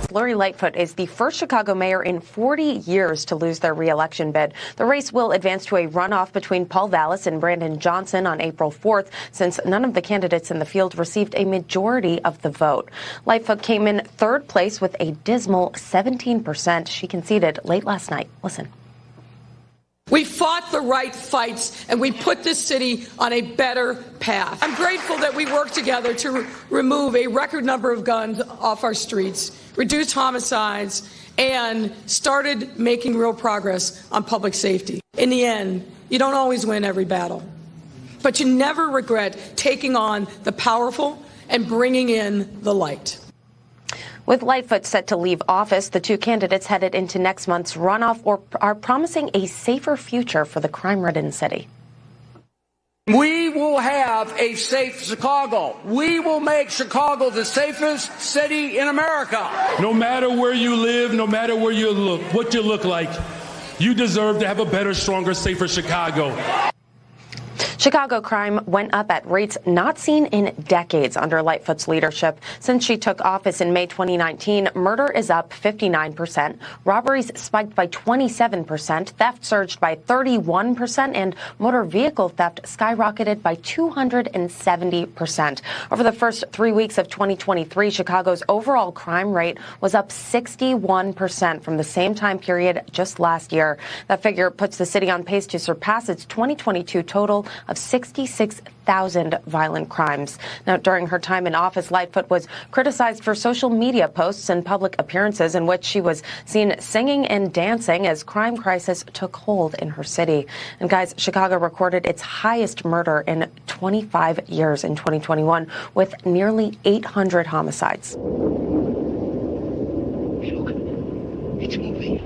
Democrats. Lori Lightfoot is the first Chicago mayor in 40 years to lose their re-election bid. The race will advance to a runoff between Paul Vallis and Brandon Johnson on April 4th, since none of the candidates in the field received a majority of the vote. Lightfoot came in third place with a dismal 17%. She conceded late last night. Listen. We fought the right fights, and we put this city on a better path. I'm grateful that we worked together to remove a record number of guns off our streets, reduce homicides, and started making real progress on public safety. In the end, you don't always win every battle, but you never regret taking on the powerful and bringing in the light. With Lightfoot set to leave office, the two candidates headed into next month's runoff are promising a safer future for the crime-ridden city. We will have a safe Chicago. We will make Chicago the safest city in America. No matter where you live, no matter where you look, what you look like, you deserve to have a better, stronger, safer Chicago. Chicago crime went up at rates not seen in decades under Lightfoot's leadership. Since she took office in May 2019, murder is up 59%, robberies spiked by 27%, theft surged by 31%, and motor vehicle theft skyrocketed by 270%. Over the first 3 weeks of 2023, Chicago's overall crime rate was up 61% from the same time period just last year. That figure puts the city on pace to surpass its 2022 total of 66,000 violent crimes. Now, during her time in office, Lightfoot was criticized for social media posts and public appearances in which she was seen singing and dancing as crime crisis took hold in her city. And guys, Chicago recorded its highest murder in 25 years in 2021 with nearly 800 homicides. Look, it's moving.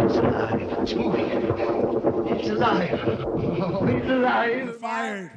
It's alive. It's moving. It's alive. Oh, it's alive. Fired.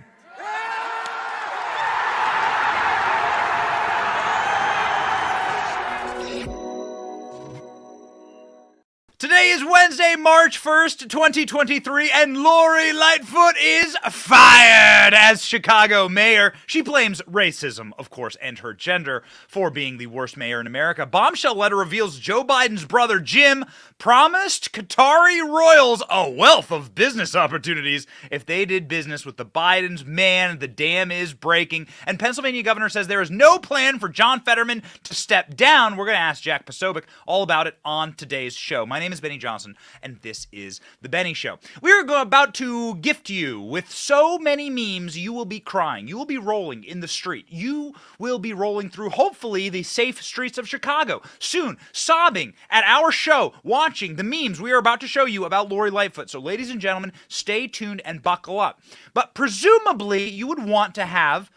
Today is Wednesday, March 1st, 2023, and Lori Lightfoot is fired as Chicago mayor. She blames racism, of course, and her gender for being the worst mayor in America. Bombshell letter reveals Joe Biden's brother, Jim, promised Qatari royals a wealth of business opportunities if they did business with the Bidens. Man, the dam is breaking. And Pennsylvania governor says there is no plan for John Fetterman to step down. We're going to ask Jack Posobiec all about it on today's show. My name is Benny Johnson, and this is The Benny Show. We are about to gift you with so many memes, you will be crying. You will be rolling in the street. You will be rolling through, hopefully, the safe streets of Chicago. Soon, sobbing at our show, watching the memes we are about to show you about Lori Lightfoot. So, ladies and gentlemen, stay tuned and buckle up. But presumably, you would want to have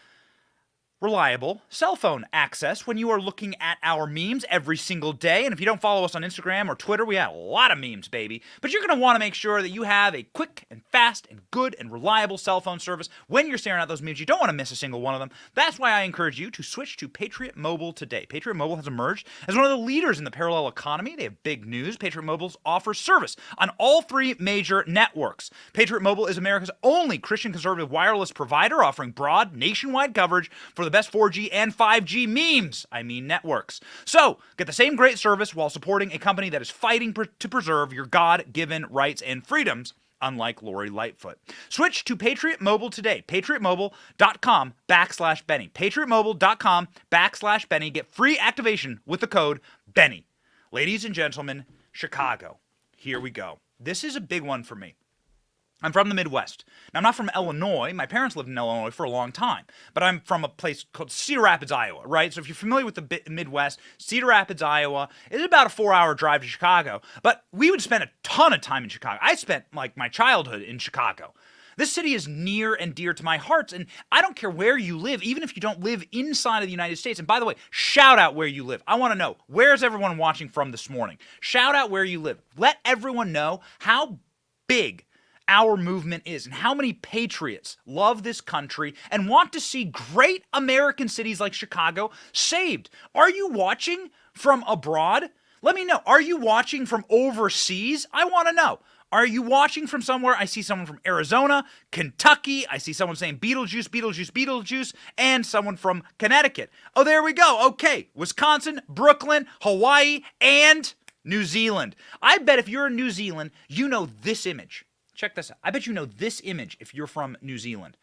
reliable cell phone access when you are looking at our memes every single day. And if you don't follow us on Instagram or Twitter, we have a lot of memes, baby. But you're going to want to make sure that you have a quick and fast and good and reliable cell phone service when you're staring at those memes. You don't want to miss a single one of them. That's why I encourage you to switch to Patriot Mobile today. Patriot Mobile has emerged as one of the leaders in the parallel economy. They have big news. Patriot Mobile offers service on all three major networks. Patriot Mobile is America's only Christian conservative wireless provider, offering broad nationwide coverage for the best 4G and 5G memes, networks. So, get the same great service while supporting a company that is fighting to preserve your God-given rights and freedoms, unlike Lori Lightfoot. Switch to Patriot Mobile today. PatriotMobile.com/Benny. PatriotMobile.com/Benny. Get free activation with the code Benny. Ladies and gentlemen, Chicago. Here we go. This is a big one for me. I'm from the Midwest. Now, I'm not from Illinois. My parents lived in Illinois for a long time. But I'm from a place called Cedar Rapids, Iowa, right? So if you're familiar with the Midwest, Cedar Rapids, Iowa is about a 4-hour drive to Chicago. But we would spend a ton of time in Chicago. I spent, my childhood in Chicago. This city is near and dear to my heart, and I don't care where you live, even if you don't live inside of the United States. And by the way, shout out where you live. I want to know, where's everyone watching from this morning? Shout out where you live. Let everyone know how big our movement is and how many patriots love this country and want to see great American cities like Chicago saved. Are you watching from abroad? Let me know. Are you watching from overseas? I want to know. Are you watching from somewhere? I see someone from Arizona, Kentucky. I see someone saying Beetlejuice, Beetlejuice, Beetlejuice, and someone from Connecticut. Oh, there we go. Okay. Wisconsin, Brooklyn, Hawaii, and New Zealand. I bet if you're in New Zealand, you know this image. Check this out. I bet you know this image if you're from New Zealand.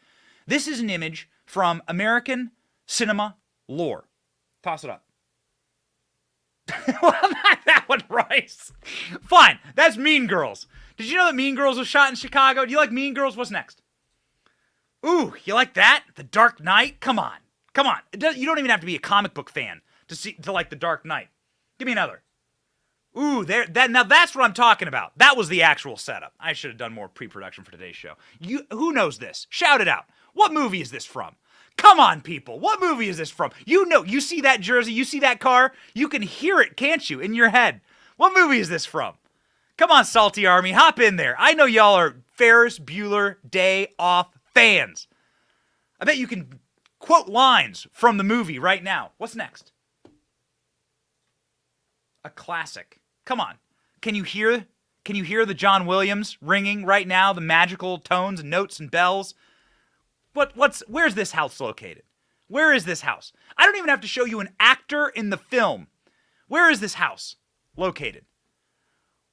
This is an image from American cinema lore. Toss it up. Well, not that one, Royce. Fine. That's Mean Girls. Did you know that Mean Girls was shot in Chicago? Do you like Mean Girls? What's next? Ooh, you like that? The Dark Knight? Come on. Come on. You don't even have to be a comic book fan to like The Dark Knight. Give me another. Ooh, now that's what I'm talking about. That was the actual setup. I should have done more pre-production for today's show. Who knows this? Shout it out. What movie is this from? Come on, people. What movie is this from? You know, you see that jersey, you see that car, you can hear it, can't you, in your head? What movie is this from? Come on, Salty Army, hop in there. I know y'all are Ferris Bueller Day Off fans. I bet you can quote lines from the movie right now. What's next? A classic. Come on. Can you hear the John Williams ringing right now? The magical tones and notes and bells? Where's this house located? Where is this house? I don't even have to show you an actor in the film. Where is this house located?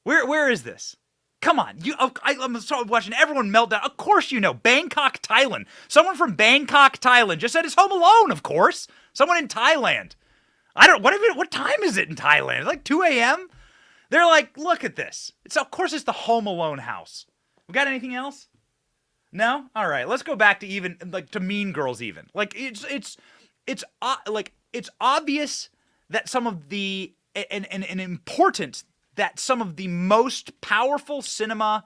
Where is this? Come on. I'm watching everyone melt down. Of course you know. Bangkok, Thailand. Someone from Bangkok, Thailand just said it's Home Alone, of course. Someone in Thailand. What time is it in Thailand? It's like 2 a.m.? They're like, look at this. Of course it's the Home Alone house. We got anything else? No? All right. Let's go back to to Mean Girls even. Like it's obvious that some of the and important that some of the most powerful cinema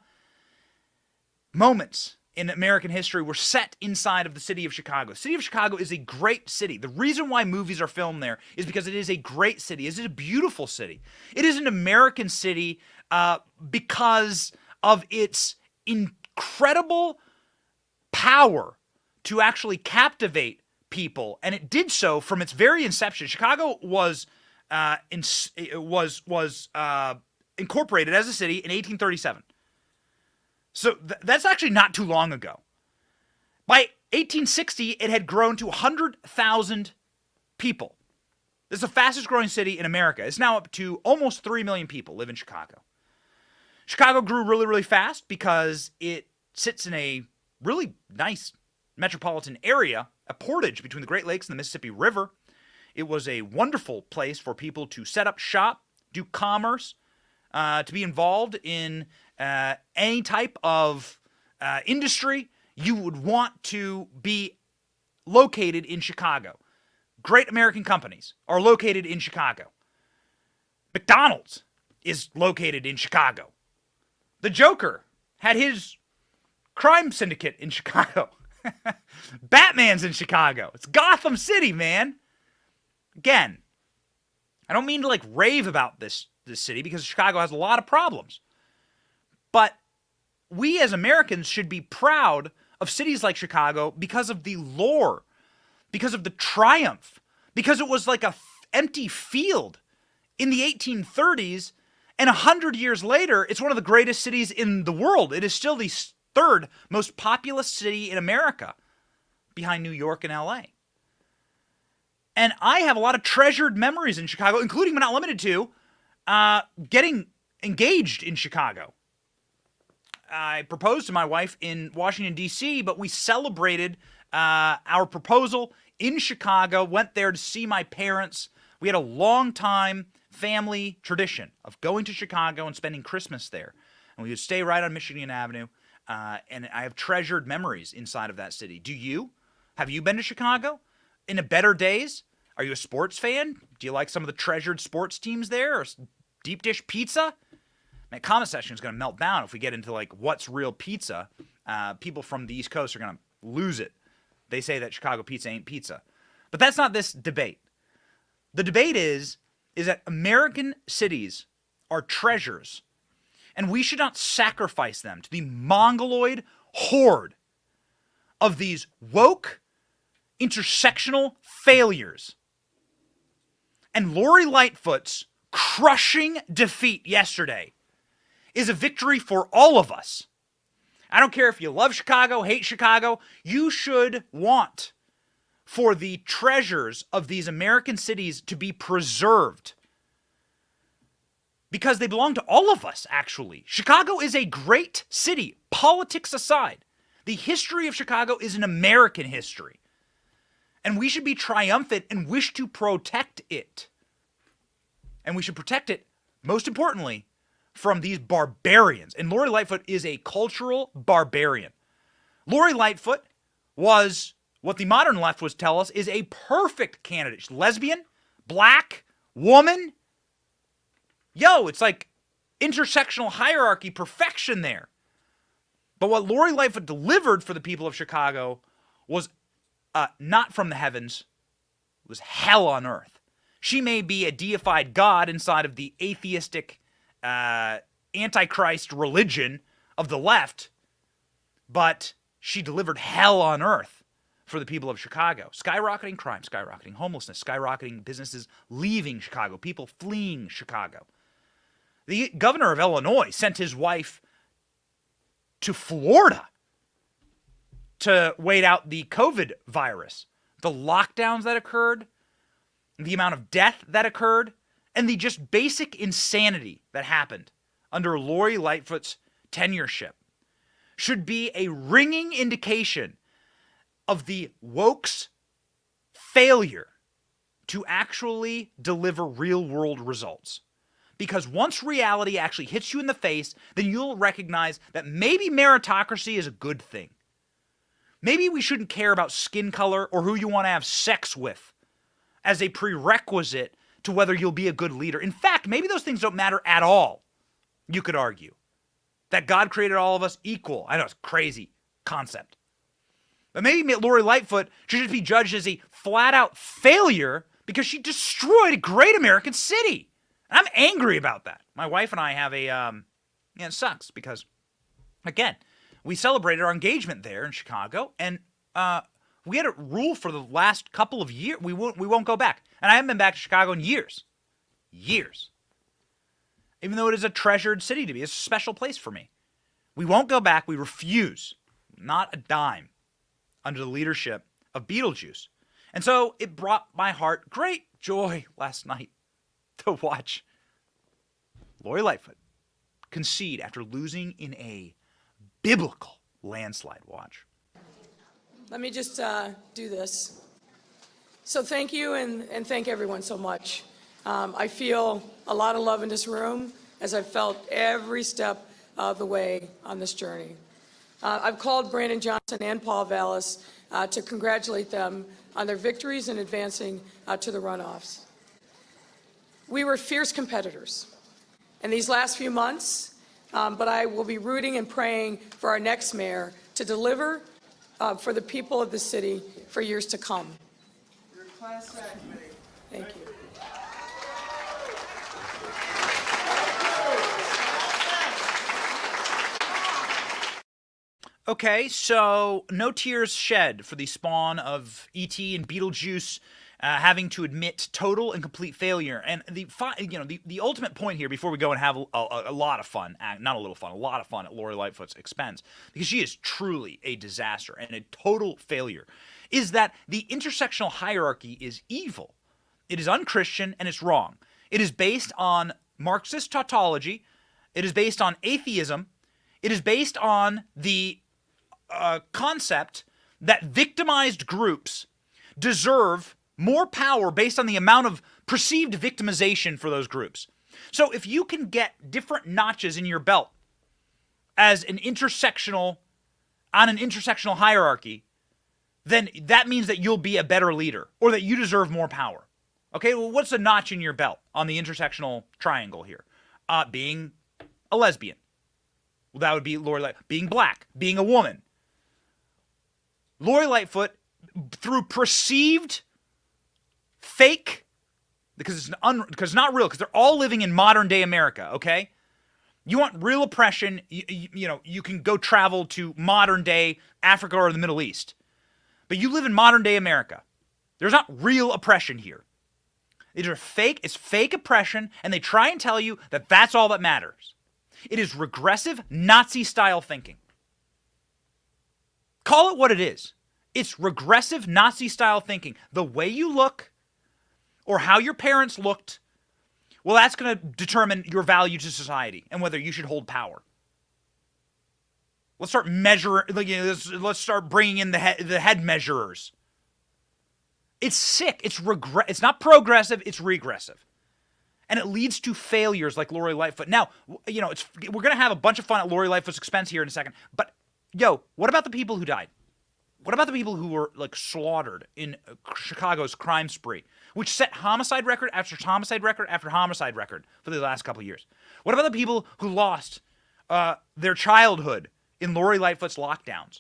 moments in American history were set inside of the city of Chicago. The city of Chicago is a great city. The reason why movies are filmed there is because it is a great city. It is a beautiful city. It is an American city because of its incredible power to actually captivate people, and it did so from its very inception. Chicago was incorporated as a city in 1837. So that's actually not too long ago. By 1860, it had grown to 100,000 people. This is the fastest growing city in America. It's now up to almost 3 million people live in Chicago. Chicago grew really, really fast because it sits in a really nice metropolitan area, a portage between the Great Lakes and the Mississippi River. It was a wonderful place for people to set up shop, do commerce, to be involved in any type of industry. You would want to be located in Chicago. Great American companies are located in Chicago. McDonald's is located in Chicago. The Joker had his crime syndicate in Chicago. Batman's in Chicago. It's Gotham City, man. Again, I don't mean to rave about this city because Chicago has a lot of problems. But we as Americans should be proud of cities like Chicago because of the lore, because of the triumph, because it was like a empty field in the 1830s, and 100 years later, it's one of the greatest cities in the world. It is still the third most populous city in America, behind New York and LA. And I have a lot of treasured memories in Chicago, including but not limited to getting engaged in Chicago. I proposed to my wife in Washington, D.C., but we celebrated our proposal in Chicago, went there to see my parents. We had a long-time family tradition of going to Chicago and spending Christmas there. And we would stay right on Michigan Avenue, and I have treasured memories inside of that city. Do you? Have you been to Chicago? In the better days? Are you a sports fan? Do you like some of the treasured sports teams there? Or deep dish pizza? My comment section is going to melt down if we get into what's real pizza. People from the East Coast are going to lose it. They say that Chicago pizza ain't pizza. But that's not this debate. The debate is that American cities are treasures, and we should not sacrifice them to the mongoloid horde of these woke, intersectional failures. And Lori Lightfoot's crushing defeat yesterday is a victory for all of us. I don't care if you love Chicago, hate Chicago, you should want for the treasures of these American cities to be preserved because they belong to all of us, actually. Chicago is a great city, politics aside. The history of Chicago is an American history, and we should be triumphant and wish to protect it. And we should protect it, most importantly, from these barbarians. And Lori Lightfoot is a cultural barbarian. Lori Lightfoot was what the modern left would tell us is a perfect candidate. She's lesbian, black, woman. Yo, it's like intersectional hierarchy perfection there. But what Lori Lightfoot delivered for the people of Chicago was not from the heavens. It was hell on earth. She may be a deified god inside of the atheistic antichrist religion of the left, but she delivered hell on earth for the people of Chicago. Skyrocketing crime, skyrocketing homelessness, skyrocketing businesses leaving Chicago, people fleeing Chicago. The governor of Illinois sent his wife to Florida to wait out the COVID virus. The lockdowns that occurred, the amount of death that occurred, and the just basic insanity that happened under Lori Lightfoot's tenureship should be a ringing indication of the woke's failure to actually deliver real-world results. Because once reality actually hits you in the face, then you'll recognize that maybe meritocracy is a good thing. Maybe we shouldn't care about skin color or who you want to have sex with as a prerequisite to whether you'll be a good leader. In fact, maybe those things don't matter at all, you could argue. That God created all of us equal. I know, it's a crazy concept. But maybe Lori Lightfoot should just be judged as a flat-out failure because she destroyed a great American city. And I'm angry about that. My wife and I have it sucks because, again, we celebrated our engagement there in Chicago, and we had a rule for the last couple of years. We won't go back. And I haven't been back to Chicago in years. Years. Even though it is a treasured city to me. It's a special place for me. We won't go back. We refuse. Not a dime under the leadership of Beetlejuice. And so it brought my heart great joy last night to watch Lori Lightfoot concede after losing in a biblical landslide. Watch. Let me just do this. So thank you and thank everyone so much. I feel a lot of love in this room as I've felt every step of the way on this journey. I've called Brandon Johnson and Paul Vallis to congratulate them on their victories in advancing to the runoffs. We were fierce competitors in these last few months, but I will be rooting and praying for our next mayor to deliver for the people of the city for years to come. Your class act. Thank you. Okay, so no tears shed for the spawn of E.T. and Beetlejuice having to admit total and complete failure. And the ultimate point here, before we go and have a lot of fun, not a little fun, a lot of fun at Lori Lightfoot's expense, because she is truly a disaster and a total failure, is that the intersectional hierarchy is evil. It is unchristian and it's wrong. It is based on Marxist tautology. It is based on atheism. It is based on the concept that victimized groups deserve more power based on the amount of perceived victimization for those groups. So if you can get different notches in your belt as an intersectional hierarchy, then that means that you'll be a better leader or that you deserve more power. Okay, well, what's a notch in your belt on the intersectional triangle here? Being a lesbian. Well, that would be Lori Lightfoot. Being black, being a woman. Lori Lightfoot, through perceived fake, because it's not real, because they're all living in modern day America, okay? You want real oppression, you can go travel to modern day Africa or the Middle East. But you live in modern day America. There's not real oppression here. It's fake oppression, and they try and tell you that that's all that matters. It is regressive Nazi-style thinking. Call it what it is. It's regressive Nazi-style thinking. The way you look or how your parents looked, well, that's going to determine your value to society and whether you should hold power. Let's start measuring. Let's start bringing in the head measurers. It's sick. It's not progressive. It's regressive, and it leads to failures like Lori Lightfoot. Now, we're gonna have a bunch of fun at Lori Lightfoot's expense here in a second. But what about the people who died? What about the people who were slaughtered in Chicago's crime spree, which set homicide record after homicide record after homicide record for the last couple of years? What about the people who lost their childhood in Lori Lightfoot's lockdowns?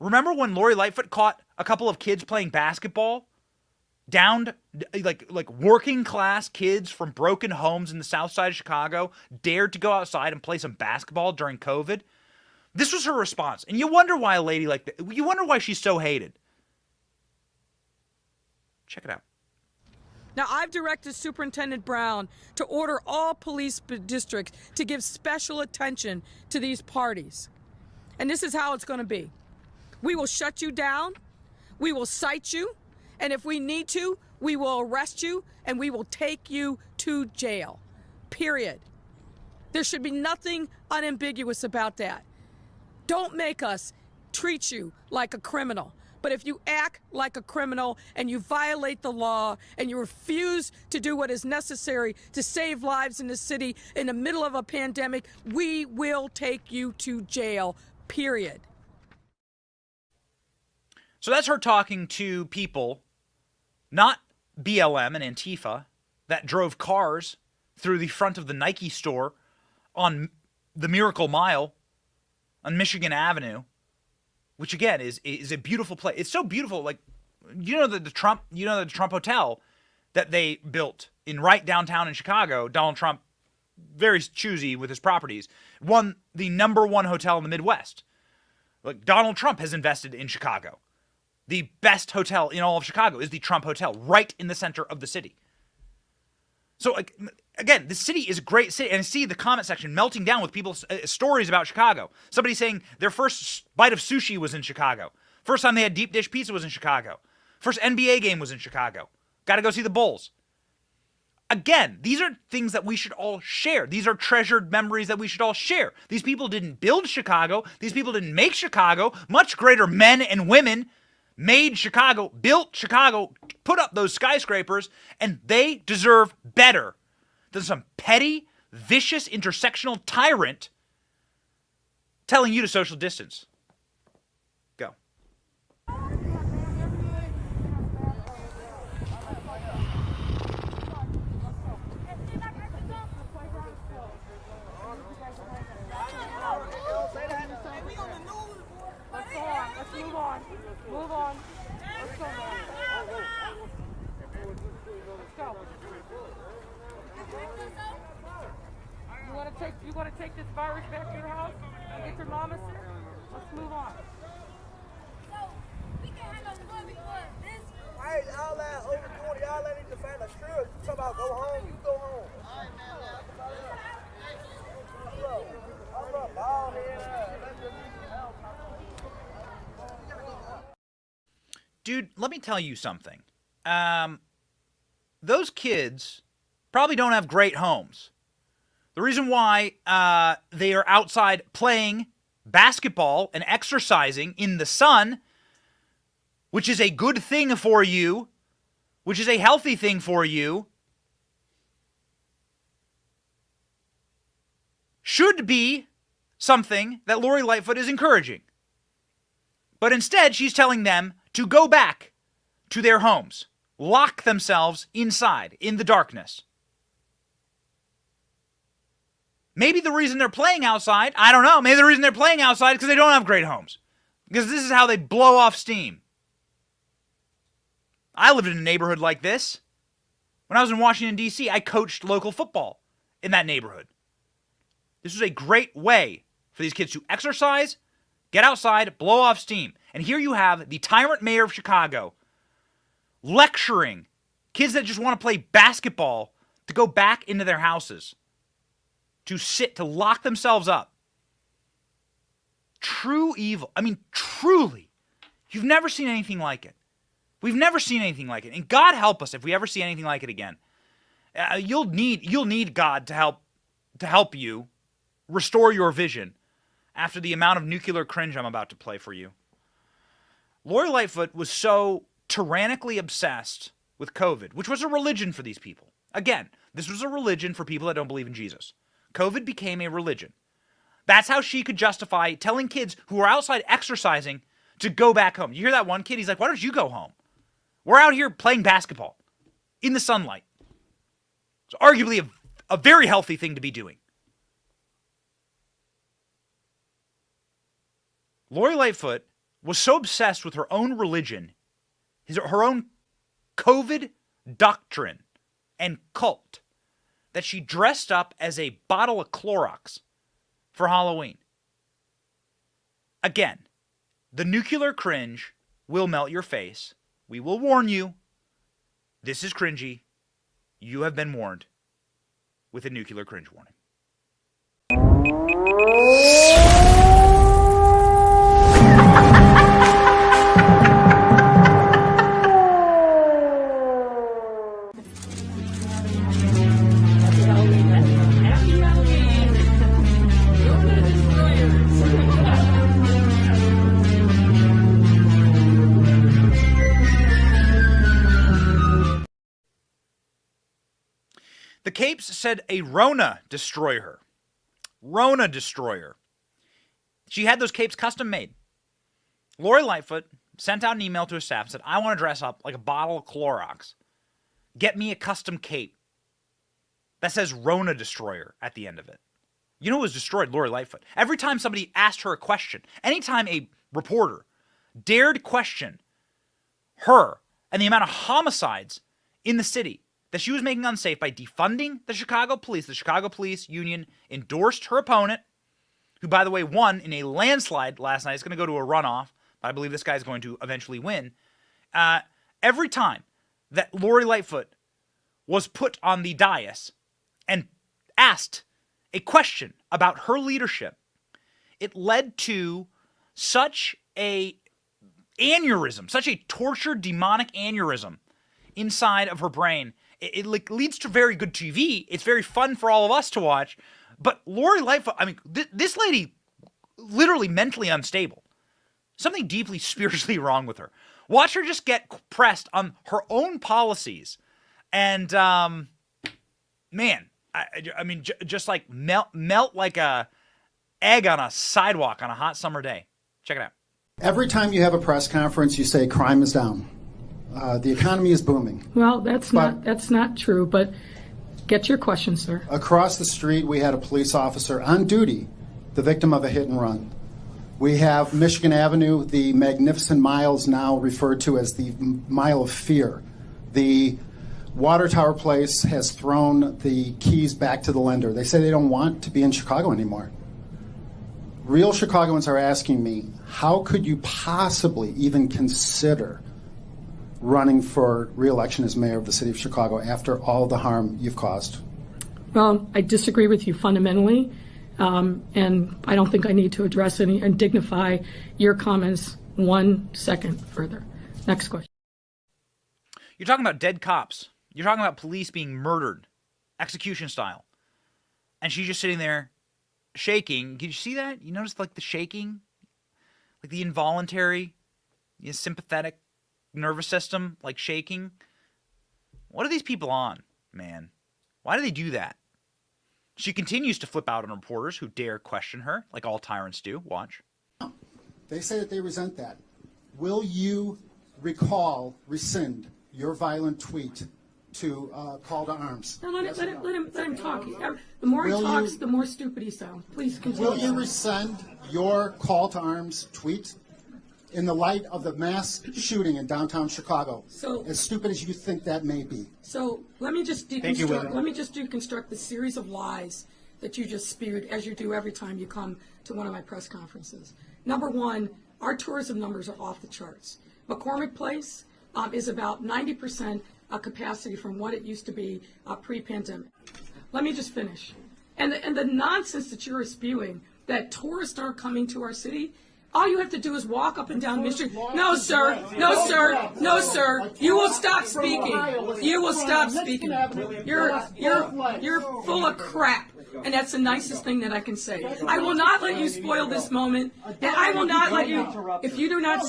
Remember when Lori Lightfoot caught a couple of kids playing basketball? Downed, like working class kids from broken homes in the south side of Chicago dared to go outside and play some basketball during COVID? This was her response. And you wonder why a lady like that, you wonder why she's so hated. Check it out. Now, I've directed Superintendent Brown to order all police districts to give special attention to these parties. And this is how it's going to be. We will shut you down. We will cite you. And if we need to, we will arrest you and we will take you to jail. Period. There should be nothing unambiguous about that. Don't make us treat you like a criminal. But if you act like a criminal and you violate the law and you refuse to do what is necessary to save lives in the city in the middle of a pandemic, we will take you to jail. Period. So that's her talking to people, not BLM and Antifa, that drove cars through the front of the Nike store on the Miracle Mile on Michigan Avenue, which again is a beautiful place. It's so beautiful. Like, the Trump Hotel that they built in right downtown in Chicago. Donald Trump, very choosy with his properties, won the #1 hotel in the Midwest. Like, Donald Trump has invested in Chicago. The best hotel in all of Chicago is the Trump Hotel, right in the center of the city. So, again, the city is a great city. And I see the comment section melting down with people's stories about Chicago. Somebody saying their first bite of sushi was in Chicago. First time they had deep dish pizza was in Chicago. First NBA game was in Chicago. Got to go see the Bulls. Again, these are things that we should all share. These are treasured memories that we should all share. These people didn't build Chicago. These people didn't make Chicago. Much greater men and women made Chicago, built Chicago, put up those skyscrapers, and they deserve better than some petty, vicious, intersectional tyrant telling you to social distance. Go. Move on. Let's go now. Let's go. You want to take this virus back to your house and get your mama sick? Let's move on. So, we can handle good before this. Hey, y'all that over 20, y'all that need to find a screw. You talk about go home, you go home. All right, man. Hold up. Ball here. Dude, let me tell you something. Those kids probably don't have great homes. The reason why they are outside playing basketball and exercising in the sun, which is a good thing for you, which is a healthy thing for you, should be something that Lori Lightfoot is encouraging. But instead, she's telling them to go back to their homes, lock themselves inside in the darkness. Maybe the reason they're playing outside, I don't know, maybe the reason they're playing outside is because they don't have great homes. Because this is how they blow off steam. I lived in a neighborhood like this. When I was in Washington, D.C., I coached local football in that neighborhood. This was a great way for these kids to exercise, get outside, blow off steam. And here you have the tyrant mayor of Chicago lecturing kids that just want to play basketball to go back into their houses. to lock themselves up. True evil. I mean, truly. You've never seen anything like it. We've never seen anything like it. And God help us if we ever see anything like it again. You'll need God to help you restore your vision after the amount of nuclear cringe I'm about to play for you. Lori Lightfoot was so tyrannically obsessed with COVID, which was a religion for these people. Again, this was a religion for people that don't believe in Jesus. COVID became a religion. That's how she could justify telling kids who were outside exercising to go back home. You hear that one kid? He's like, why don't you go home? We're out here playing basketball in the sunlight. It's arguably a very healthy thing to be doing. Lori Lightfoot was so obsessed with her own religion, her own COVID doctrine and cult, that she dressed up as a bottle of Clorox for Halloween. Again, the nuclear cringe will melt your face. We will warn you. This is cringy. You have been warned with a nuclear cringe warning. The Capes said a Rona destroyer. Rona destroyer. She had those capes custom made. Lori Lightfoot sent out an email to her staff and said, I want to dress up like a bottle of Clorox. Get me a custom cape that says Rona destroyer at the end of it. You know who was destroyed? Lori Lightfoot. Every time somebody asked her a question, anytime a reporter dared question her and the amount of homicides in the city that she was making unsafe by defunding the Chicago police union endorsed her opponent, who, by the way, won in a landslide last night. It's going to go to a runoff, but I believe this guy's going to eventually win. Every time that Lori Lightfoot was put on the dais and asked a question about her leadership, it led to such a aneurysm, such a tortured demonic aneurysm inside of her brain. It leads to very good TV. It's very fun for all of us to watch. But Lori Lightfoot, I mean, this lady, literally mentally unstable. Something deeply spiritually wrong with her. Watch her just get pressed on her own policies. And, man, I mean, just like melt like a egg on a sidewalk on a hot summer day. Check it out. Every time you have a press conference, you say crime is down. The economy is booming. Well, that's not true, but get your question, sir. Across the street, we had a police officer on duty, the victim of a hit and run. We have Michigan Avenue, the magnificent miles now referred to as the Mile of Fear. The water tower place has thrown the keys back to the lender. They say they don't want to be in Chicago anymore. Real Chicagoans are asking me, how could you possibly even consider running for re-election as mayor of the city of Chicago after all the harm you've caused? Well, I disagree with you fundamentally, and I don't think I need to address any and dignify your comments 1 second further. Next question. You're talking about dead cops. You're talking about police being murdered, execution style. And she's just sitting there shaking. Did you see that? You notice like the shaking? Like the involuntary, sympathetic nervous system, like shaking. What are these people on, man? Why do they do that? She continues to flip out on reporters who dare question her, like all tyrants do. Watch. They say that they resent that. Will you rescind your violent tweet to call to arms? No, let him talk. The more he talks, the more stupid he sounds. Please continue. Will you rescind your call to arms tweet in the light of the mass shooting in downtown Chicago, as stupid as you think that may be? So let me just deconstruct the series of lies that you just spewed, as you do every time you come to one of my press conferences. Number one, our tourism numbers are off the charts. McCormick Place is about 90% capacity from what it used to be pre-pandemic. Let me just finish. And the nonsense that you're spewing, that tourists are coming to our city, all you have to do is walk up and down Michigan. No, sir. No, sir. No, sir. You will stop speaking. You will stop speaking. You're full of crap. And that's the nicest thing that I can say. I will not let you spoil this moment. And I will not let you, if you do not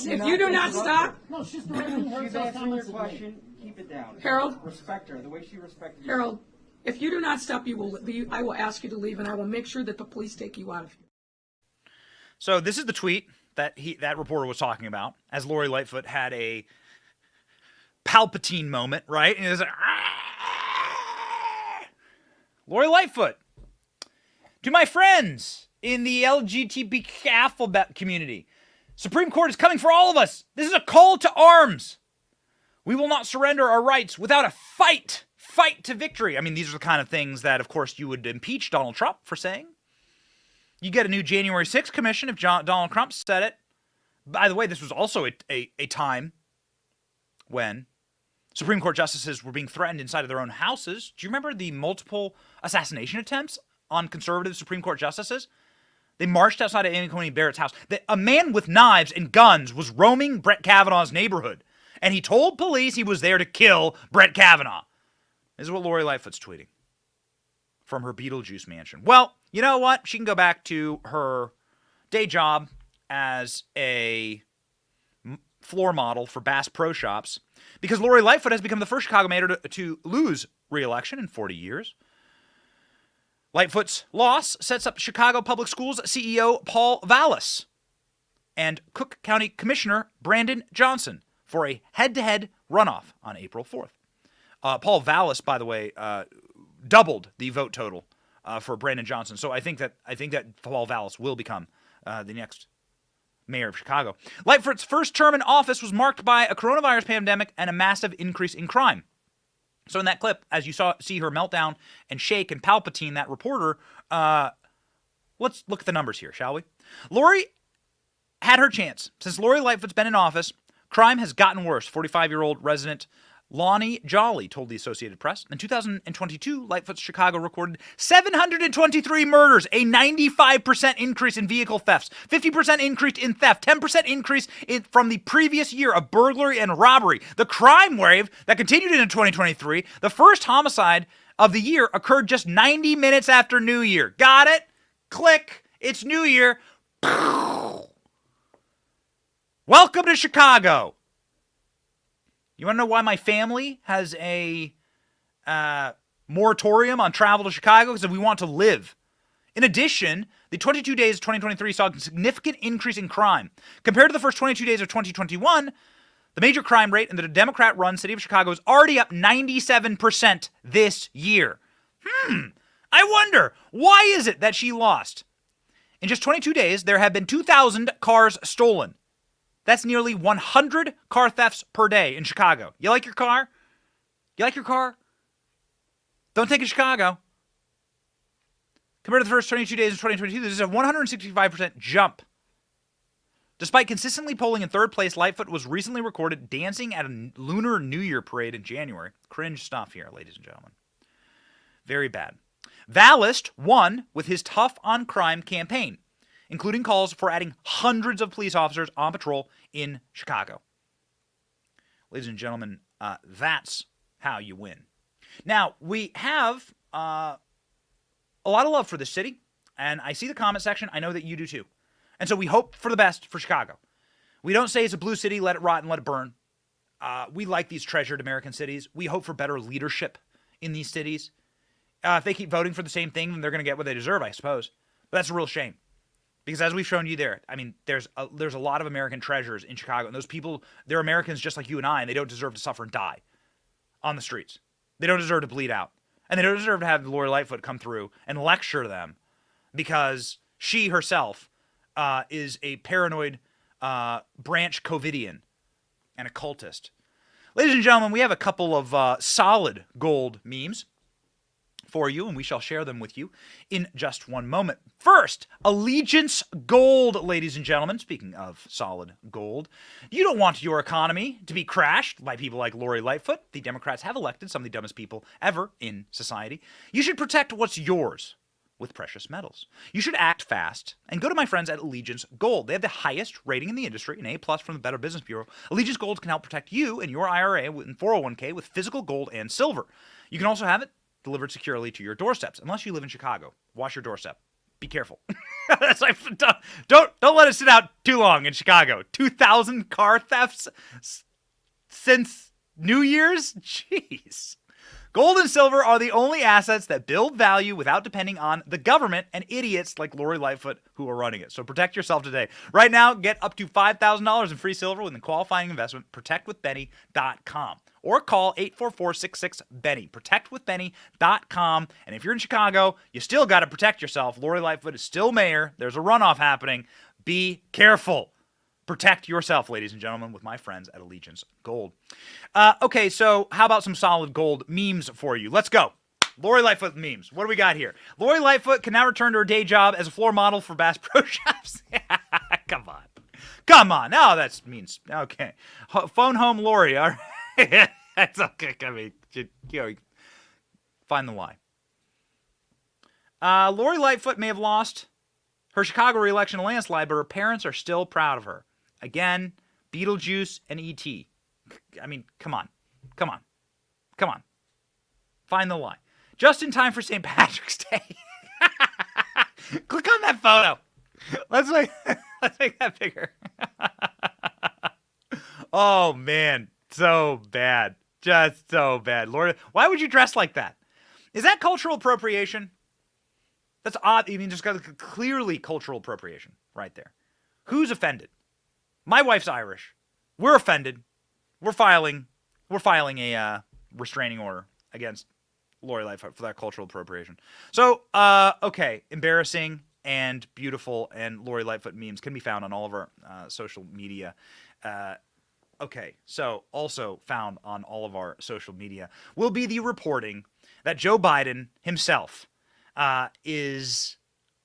stop. No, she's directing her. She's answering your question. Keep it down. Harold. Respect her, the way she respected you. Harold, if you do not stop, I will ask you to leave, and I will make sure that the police take you out of here. So this is the tweet that that reporter was talking about as Lori Lightfoot had a Palpatine moment, right? And it was like, Lori Lightfoot. To my friends in the LGBT alphabet community, Supreme Court is coming for all of us. This is a call to arms. We will not surrender our rights without a fight to victory. I mean, these are the kind of things that, of course, you would impeach Donald Trump for saying. You get a new January 6th commission if Donald Trump said it. By the way, this was also a time when Supreme Court justices were being threatened inside of their own houses. Do you remember the multiple assassination attempts on conservative Supreme Court justices? They marched outside of Amy Coney Barrett's house. A man with knives and guns was roaming Brett Kavanaugh's neighborhood, and he told police he was there to kill Brett Kavanaugh. This is what Lori Lightfoot's tweeting from her Beetlejuice mansion. Well, you know what? She can go back to her day job as a floor model for Bass Pro Shops because Lori Lightfoot has become the first Chicago mayor to lose re-election in 40 years. Lightfoot's loss sets up Chicago Public Schools CEO Paul Vallis and Cook County Commissioner Brandon Johnson for a head-to-head runoff on April 4th. Paul Vallis, by the way, doubled the vote total for Brandon Johnson. So I think that Paul Vallis will become the next mayor of Chicago. Lightfoot's first term in office was marked by a coronavirus pandemic and a massive increase in crime. So in that clip, as you see her meltdown and shake and Palpatine, that reporter, let's look at the numbers here, shall we? Lori had her chance. Since Lori Lightfoot's been in office, crime has gotten worse. 45-year-old resident Lonnie Jolly told the Associated Press. In 2022, Lightfoot's Chicago recorded 723 murders, a 95% increase in vehicle thefts, 50% increase in theft, 10% increase from the previous year of burglary and robbery. The crime wave that continued into 2023, the first homicide of the year occurred just 90 minutes after New Year. Got it? Click. It's New Year. Welcome to Chicago. You want to know why my family has a moratorium on travel to Chicago? Because we want to live. In addition, the 22 days of 2023 saw a significant increase in crime. Compared to the first 22 days of 2021, the major crime rate in the Democrat-run city of Chicago is already up 97% this year. I wonder, why is it that she lost? In just 22 days, there have been 2,000 cars stolen. That's nearly 100 car thefts per day in Chicago. You like your car? You like your car? Don't take it to Chicago. Compared to the first 22 days of 2022, this is a 165% jump. Despite consistently polling in third place, Lightfoot was recently recorded dancing at a Lunar New Year parade in January. Cringe stuff here, ladies and gentlemen. Very bad. Vallis won with his tough on crime campaign, including calls for adding hundreds of police officers on patrol in Chicago. Ladies and gentlemen, that's how you win. Now, we have a lot of love for this city, and I see the comment section. I know that you do too. And so we hope for the best for Chicago. We don't say it's a blue city, let it rot and let it burn. We like these treasured American cities. We hope for better leadership in these cities. If they keep voting for the same thing, then they're going to get what they deserve, I suppose. But that's a real shame. Because as we've shown you there, I mean, there's a lot of American treasures in Chicago. And those people, they're Americans just like you and I, and they don't deserve to suffer and die on the streets. They don't deserve to bleed out. And they don't deserve to have Lori Lightfoot come through and lecture them because she herself is a paranoid branch Covidian and a cultist. Ladies and gentlemen, we have a couple of solid gold memes for you, and we shall share them with you in just one moment. First, Allegiance Gold, ladies and gentlemen. Speaking of solid gold, you don't want your economy to be crashed by people like Lori Lightfoot. The Democrats have elected some of the dumbest people ever in society. You should protect what's yours. with precious metals. You should act fast and go to my friends at Allegiance Gold. They have the highest rating in the industry, an A+ from the Better Business Bureau. Allegiance Gold can help protect you and your IRA and 401k with physical gold and silver. You can also have it delivered securely to your doorsteps, unless you live in Chicago. Watch your doorstep. Be careful. That's like, don't let it sit out too long in Chicago. 2,000 car thefts since New Year's? Jeez. Gold and silver are the only assets that build value without depending on the government and idiots like Lori Lightfoot who are running it. So protect yourself today. Right now, get up to $5,000 in free silver with a qualifying investment. ProtectWithBenny.com or call 844-66-BENNY. ProtectWithBenny.com. And if you're in Chicago, you still got to protect yourself. Lori Lightfoot is still mayor. There's a runoff happening. Be careful. Protect yourself, ladies and gentlemen, with my friends at Allegiance Gold. Okay, so how about some solid gold memes for you? Let's go. Lori Lightfoot memes. What do we got here? Lori Lightfoot can now return to her day job as a floor model for Bass Pro Shops. Come on. Come on. Oh, that means, okay. Phone home Lori. All right. That's okay. I mean, you know, find the lie. Lori Lightfoot may have lost her Chicago re-election landslide, but her parents are still proud of her. Again, Beetlejuice and E.T. I mean, come on. Come on. Come on. Find the lie. Just in time for St. Patrick's Day. Click on that photo. Let's make that bigger. Oh, man. So bad. Just so bad. Lord, why would you dress like that? Is that cultural appropriation? That's odd. I mean, just got clearly cultural appropriation right there. Who's offended? My wife's Irish. We're offended. We're filing a restraining order against Lori Lightfoot for that cultural appropriation. So, okay, embarrassing and beautiful and Lori Lightfoot memes can be found on all of our social media. Okay, so also found on all of our social media will be the reporting that Joe Biden himself is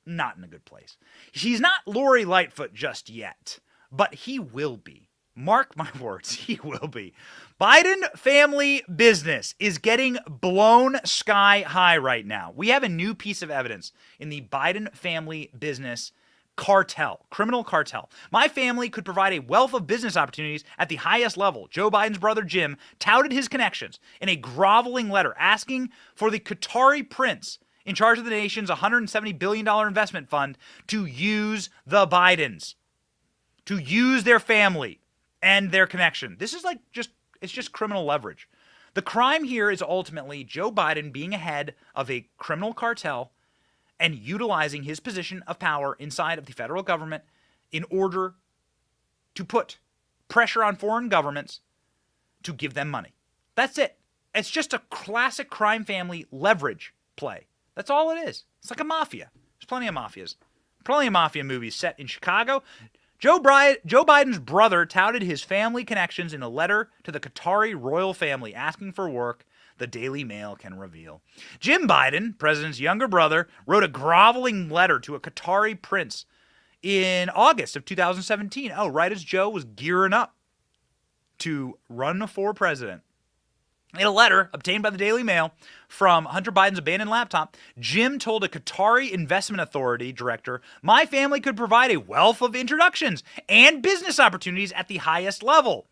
not in a good place. He's not Lori Lightfoot just yet, but he will be. Mark my words, he will be. Biden family business is getting blown sky high right now. We have a new piece of evidence in the Biden family business cartel, criminal cartel. My family could provide a wealth of business opportunities at the highest level. Joe Biden's brother Jim touted his connections in a groveling letter asking for the Qatari prince in charge of the nation's $170 billion investment fund to use the Bidens, to use their family and their connection. This is it's just criminal leverage. The crime here is ultimately Joe Biden being ahead of a criminal cartel and utilizing his position of power inside of the federal government in order to put pressure on foreign governments to give them money. That's it. It's just a classic crime family leverage play. That's all it is. It's like a mafia. There's plenty of mafias. Plenty of mafia movies set in Chicago. Joe Biden's brother touted his family connections in a letter to the Qatari royal family asking for work, the Daily Mail can reveal. Jim Biden, president's younger brother, wrote a groveling letter to a Qatari prince in August of 2017. Oh, right as Joe was gearing up to run for president. In a letter obtained by the Daily Mail from Hunter Biden's abandoned laptop, Jim told a Qatari Investment Authority director, my family could provide a wealth of introductions and business opportunities at the highest level.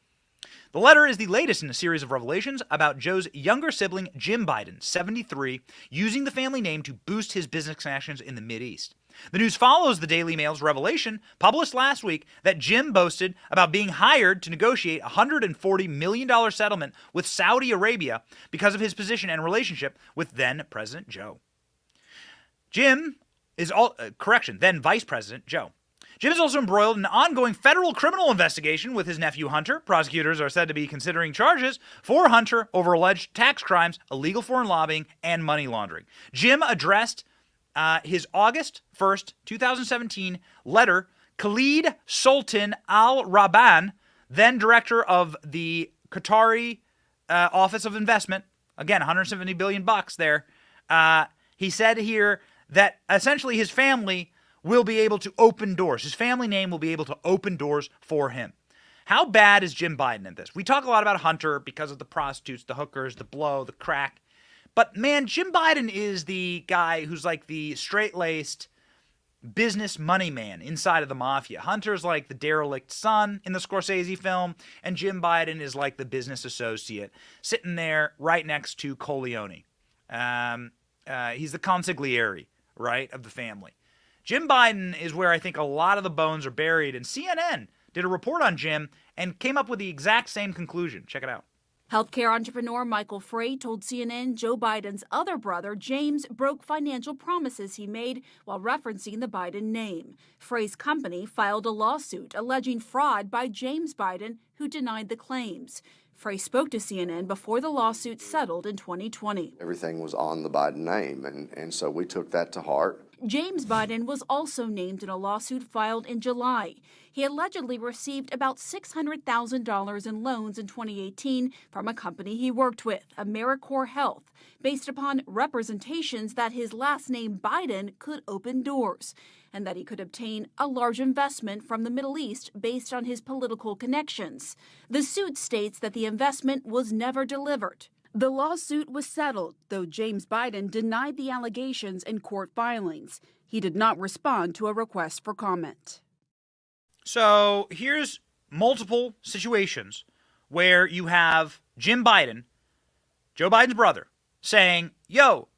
The letter is the latest in a series of revelations about Joe's younger sibling, Jim Biden, 73, using the family name to boost his business connections in the Mideast. The news follows the Daily Mail's revelation, published last week, that Jim boasted about being hired to negotiate a $140 million settlement with Saudi Arabia because of his position and relationship with then-President Joe. Then Vice President Joe. Jim is also embroiled in an ongoing federal criminal investigation with his nephew Hunter. Prosecutors are said to be considering charges for Hunter over alleged tax crimes, illegal foreign lobbying, and money laundering. Jim addressed his August 1st, 2017 letter, Khalid Sultan Al-Raban, then director of the Qatari Office of Investment, again, $170 billion there. He said here that essentially his family will be able to open doors. His family name will be able to open doors for him. How bad is Jim Biden at this? We talk a lot about Hunter because of the prostitutes, the hookers, the blow, the crack. But man, Jim Biden is the guy who's like the straight-laced business money man inside of the mafia. Hunter's like the derelict son in the Scorsese film, and Jim Biden is like the business associate sitting there right next to Corleone. He's the consigliere, right, of the family. Jim Biden is where I think a lot of the bones are buried, and CNN did a report on Jim and came up with the exact same conclusion. Check it out. Healthcare entrepreneur Michael Frey told CNN Joe Biden's other brother, James, broke financial promises he made while referencing the Biden name. Frey's company filed a lawsuit alleging fraud by James Biden, who denied the claims. Frey spoke to CNN before the lawsuit settled in 2020. Everything was on the Biden name, and so we took that to heart. James Biden was also named in a lawsuit filed in July. He allegedly received about $600,000 in loans in 2018 from a company he worked with, AmeriCorps Health, based upon representations that his last name Biden could open doors and that he could obtain a large investment from the Middle East based on his political connections. The suit states that the investment was never delivered. The lawsuit was settled, though James Biden denied the allegations in court filings. He did not respond to a request for comment. So here's multiple situations where you have Jim Biden, Joe Biden's brother, saying, yo,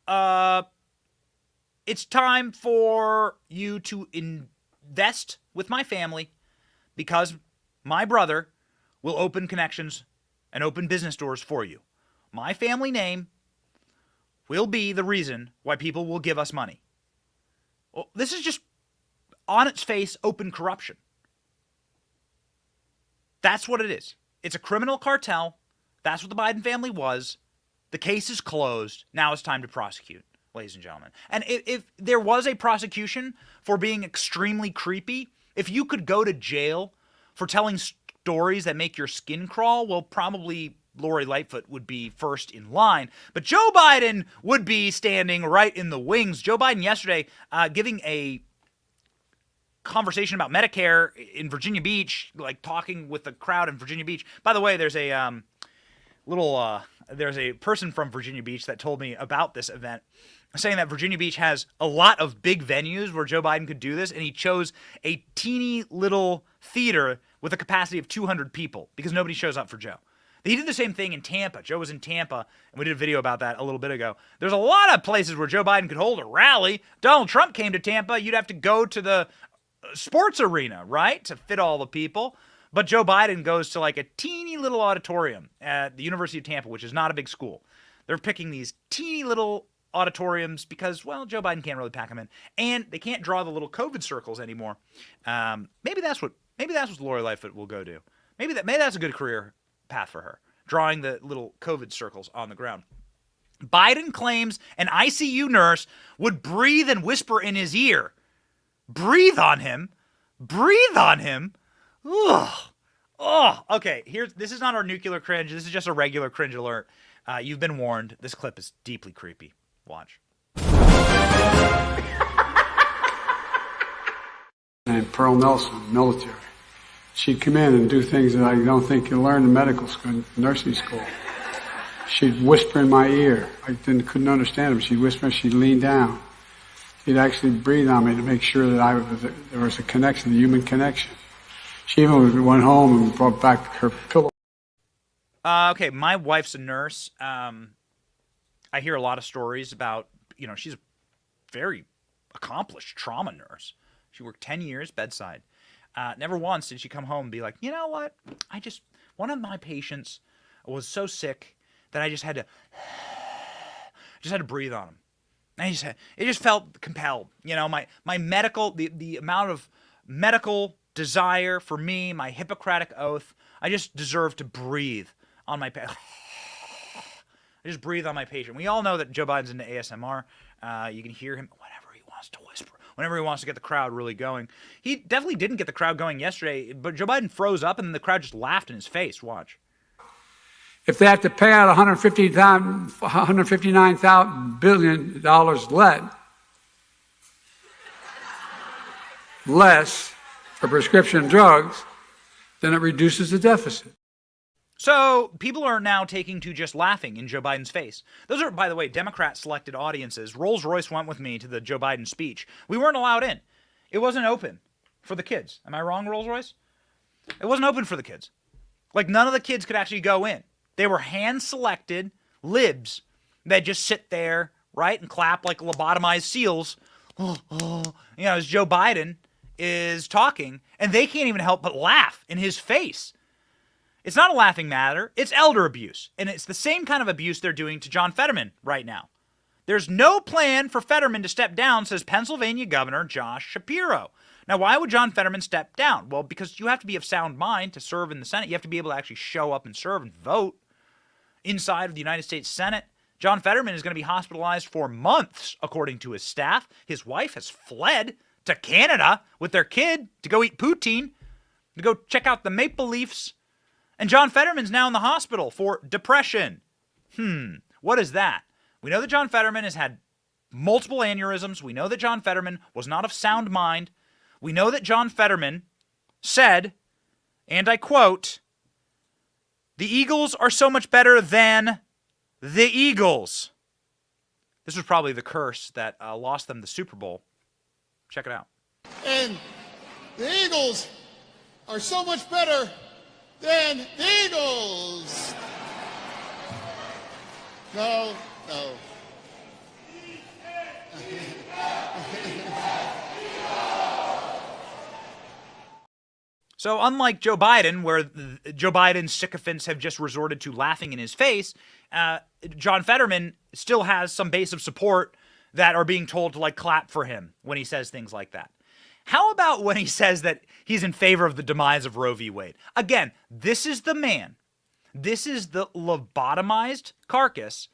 it's time for you to invest with my family because my brother will open connections and open business doors for you. My family name will be the reason why people will give us money. Well, this is just on its face open corruption. That's what it is. It's a criminal cartel. That's what the Biden family was. The case is closed. Now it's time to prosecute, ladies and gentlemen. And if there was a prosecution for being extremely creepy, if you could go to jail for telling stories that make your skin crawl, well, probably Lori Lightfoot would be first in line. But Joe Biden would be standing right in the wings. Joe Biden yesterday giving a conversation about Medicare in Virginia Beach, like talking with the crowd in Virginia Beach. By the way, there's a there's a person from Virginia Beach that told me about this event, saying that Virginia Beach has a lot of big venues where Joe Biden could do this, and he chose a teeny little theater with a capacity of 200 people because nobody shows up for Joe. He did the same thing in Tampa. Joe was in Tampa, and we did a video about that a little bit ago. There's a lot of places where Joe Biden could hold a rally. Donald Trump came to Tampa. You'd have to go to the sports arena, right, to fit all the people. But Joe Biden goes to like a teeny little auditorium at the University of Tampa, which is not a big school. They're picking these teeny little auditoriums because, well, Joe Biden can't really pack them in, and they can't draw the little COVID circles anymore. Maybe that's what Lori Lightfoot will go do. Maybe that's a good career path for her, drawing the little COVID circles on the ground. Biden claims an ICU nurse would breathe and whisper in his ear. Breathe on him. Ugh. Oh, okay. This is not our nuclear cringe. This is just a regular cringe alert. You've been warned. This clip is deeply creepy. Watch. Named Pearl Nelson, military. She'd come in and do things that I don't think you learn in medical school, nursing school. She'd whisper in my ear. I couldn't understand her. She'd whisper, she'd lean down. She'd actually breathe on me to make sure that there was a connection, a human connection. She even went home and brought back her pillow. Okay, my wife's a nurse. I hear a lot of stories about, she's a very accomplished trauma nurse. She worked 10 years bedside. Never once did she come home and be like, you know what? One of my patients was so sick that I just had to breathe on him. It just felt compelled. My medical, the amount of medical desire for me, my Hippocratic oath, I just deserve to breathe on my patient. I just breathe on my patient. We all know that Joe Biden's into ASMR. You can hear him whenever he wants to whisper, whenever he wants to get the crowd really going. He definitely didn't get the crowd going yesterday, but Joe Biden froze up and then the crowd just laughed in his face. Watch. If they have to pay out $159 billion less for prescription drugs, then it reduces the deficit. So people are now taking to just laughing in Joe Biden's face. Those are, by the way, Democrat-selected audiences. Rolls-Royce went with me to the Joe Biden speech. We weren't allowed in. It wasn't open for the kids. Am I wrong, Rolls-Royce? It wasn't open for the kids. Like, none of the kids could actually go in. They were hand-selected libs that just sit there, right, and clap like lobotomized seals, as Joe Biden is talking, and they can't even help but laugh in his face. It's not a laughing matter. It's elder abuse, and it's the same kind of abuse they're doing to John Fetterman right now. There's no plan for Fetterman to step down, says Pennsylvania Governor Josh Shapiro. Now, why would John Fetterman step down? Well, because you have to be of sound mind to serve in the Senate. You have to be able to actually show up and serve and vote inside of the United States Senate. John Fetterman is going to be hospitalized for months, according to his staff. His wife has fled to Canada with their kid to go eat poutine, to go check out the Maple Leafs. And John Fetterman's now in the hospital for depression. What is that? We know that John Fetterman has had multiple aneurysms. We know that John Fetterman was not of sound mind. We know that John Fetterman said, and I quote, "The Eagles are so much better than the Eagles." This was probably the curse that lost them the Super Bowl. Check it out. And the Eagles are so much better than the Eagles. No. So unlike Joe Biden, where Joe Biden's sycophants have just resorted to laughing in his face, John Fetterman still has some base of support that are being told to like clap for him when he says things like that. How about when he says that he's in favor of the demise of Roe v. Wade? Again, this is the man. This is the lobotomized carcass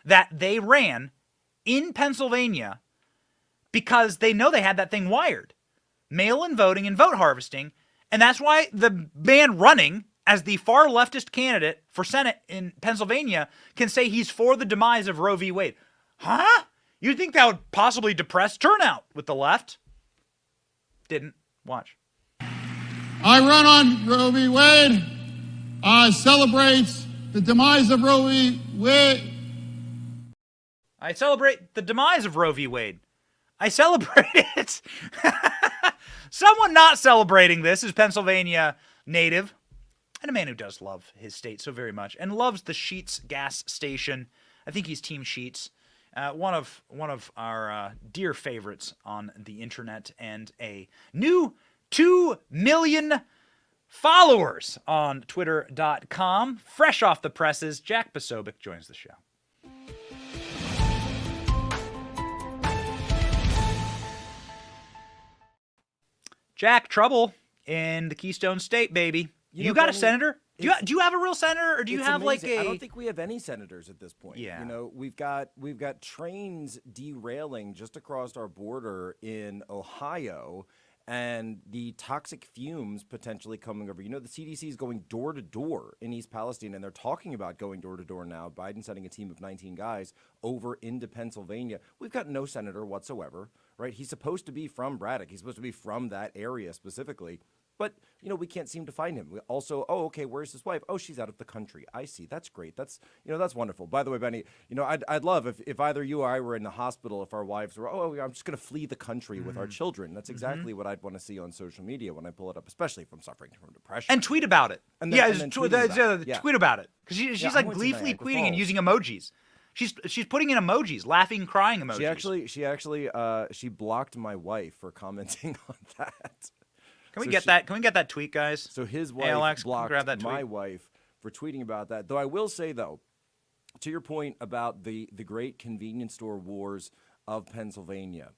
that they ran in Pennsylvania because they know they had that thing wired. Mail-in voting and vote harvesting. And that's why the man running as the far leftist candidate for Senate in Pennsylvania can say he's for the demise of Roe v. Wade. Huh? You'd think that would possibly depress turnout with the left. Didn't. Watch. I run on Roe v. Wade. Celebrates the demise of Roe v. Wade. I celebrate the demise of Roe v. Wade. I celebrate it. Someone not celebrating this is Pennsylvania native and a man who does love his state so very much and loves the Sheetz gas station. I think he's Team Sheetz. One of our dear favorites on the internet and a new 2 million followers on Twitter.com. Fresh off the presses, Jack Posobiec joins the show. Jack, trouble in the Keystone State, baby. You got a senator? Do you have a real senator, or do you have amazing. like a? I don't think we have any senators at this point. Yeah. You know, we've got trains derailing just across our border in Ohio, and the toxic fumes potentially coming over. You know, the CDC is going door to door in East Palestine, and they're talking about going door to door now. Biden sending a team of 19 guys over into Pennsylvania. We've got no senator whatsoever, right? He's supposed to be from Braddock. He's supposed to be from that area specifically. But, you know, we can't seem to find him. We also, okay, where's his wife? Oh, she's out of the country. I see. That's great. That's wonderful. By the way, Benny, I'd love if either you or I were in the hospital, if our wives were, I'm just going to flee the country with our children. That's exactly what I'd want to see on social media when I pull it up, especially if I'm suffering from depression. And tweet about it. Tweet about it. Because she's like gleefully tweeting and using emojis. She's putting in emojis, laughing, crying emojis. She blocked my wife for commenting on that. Can we get that tweet, guys? So his wife Alex, blocked grab that tweet. my wife for tweeting about that. Though I will say, though, to your point about the great convenience store wars of Pennsylvania.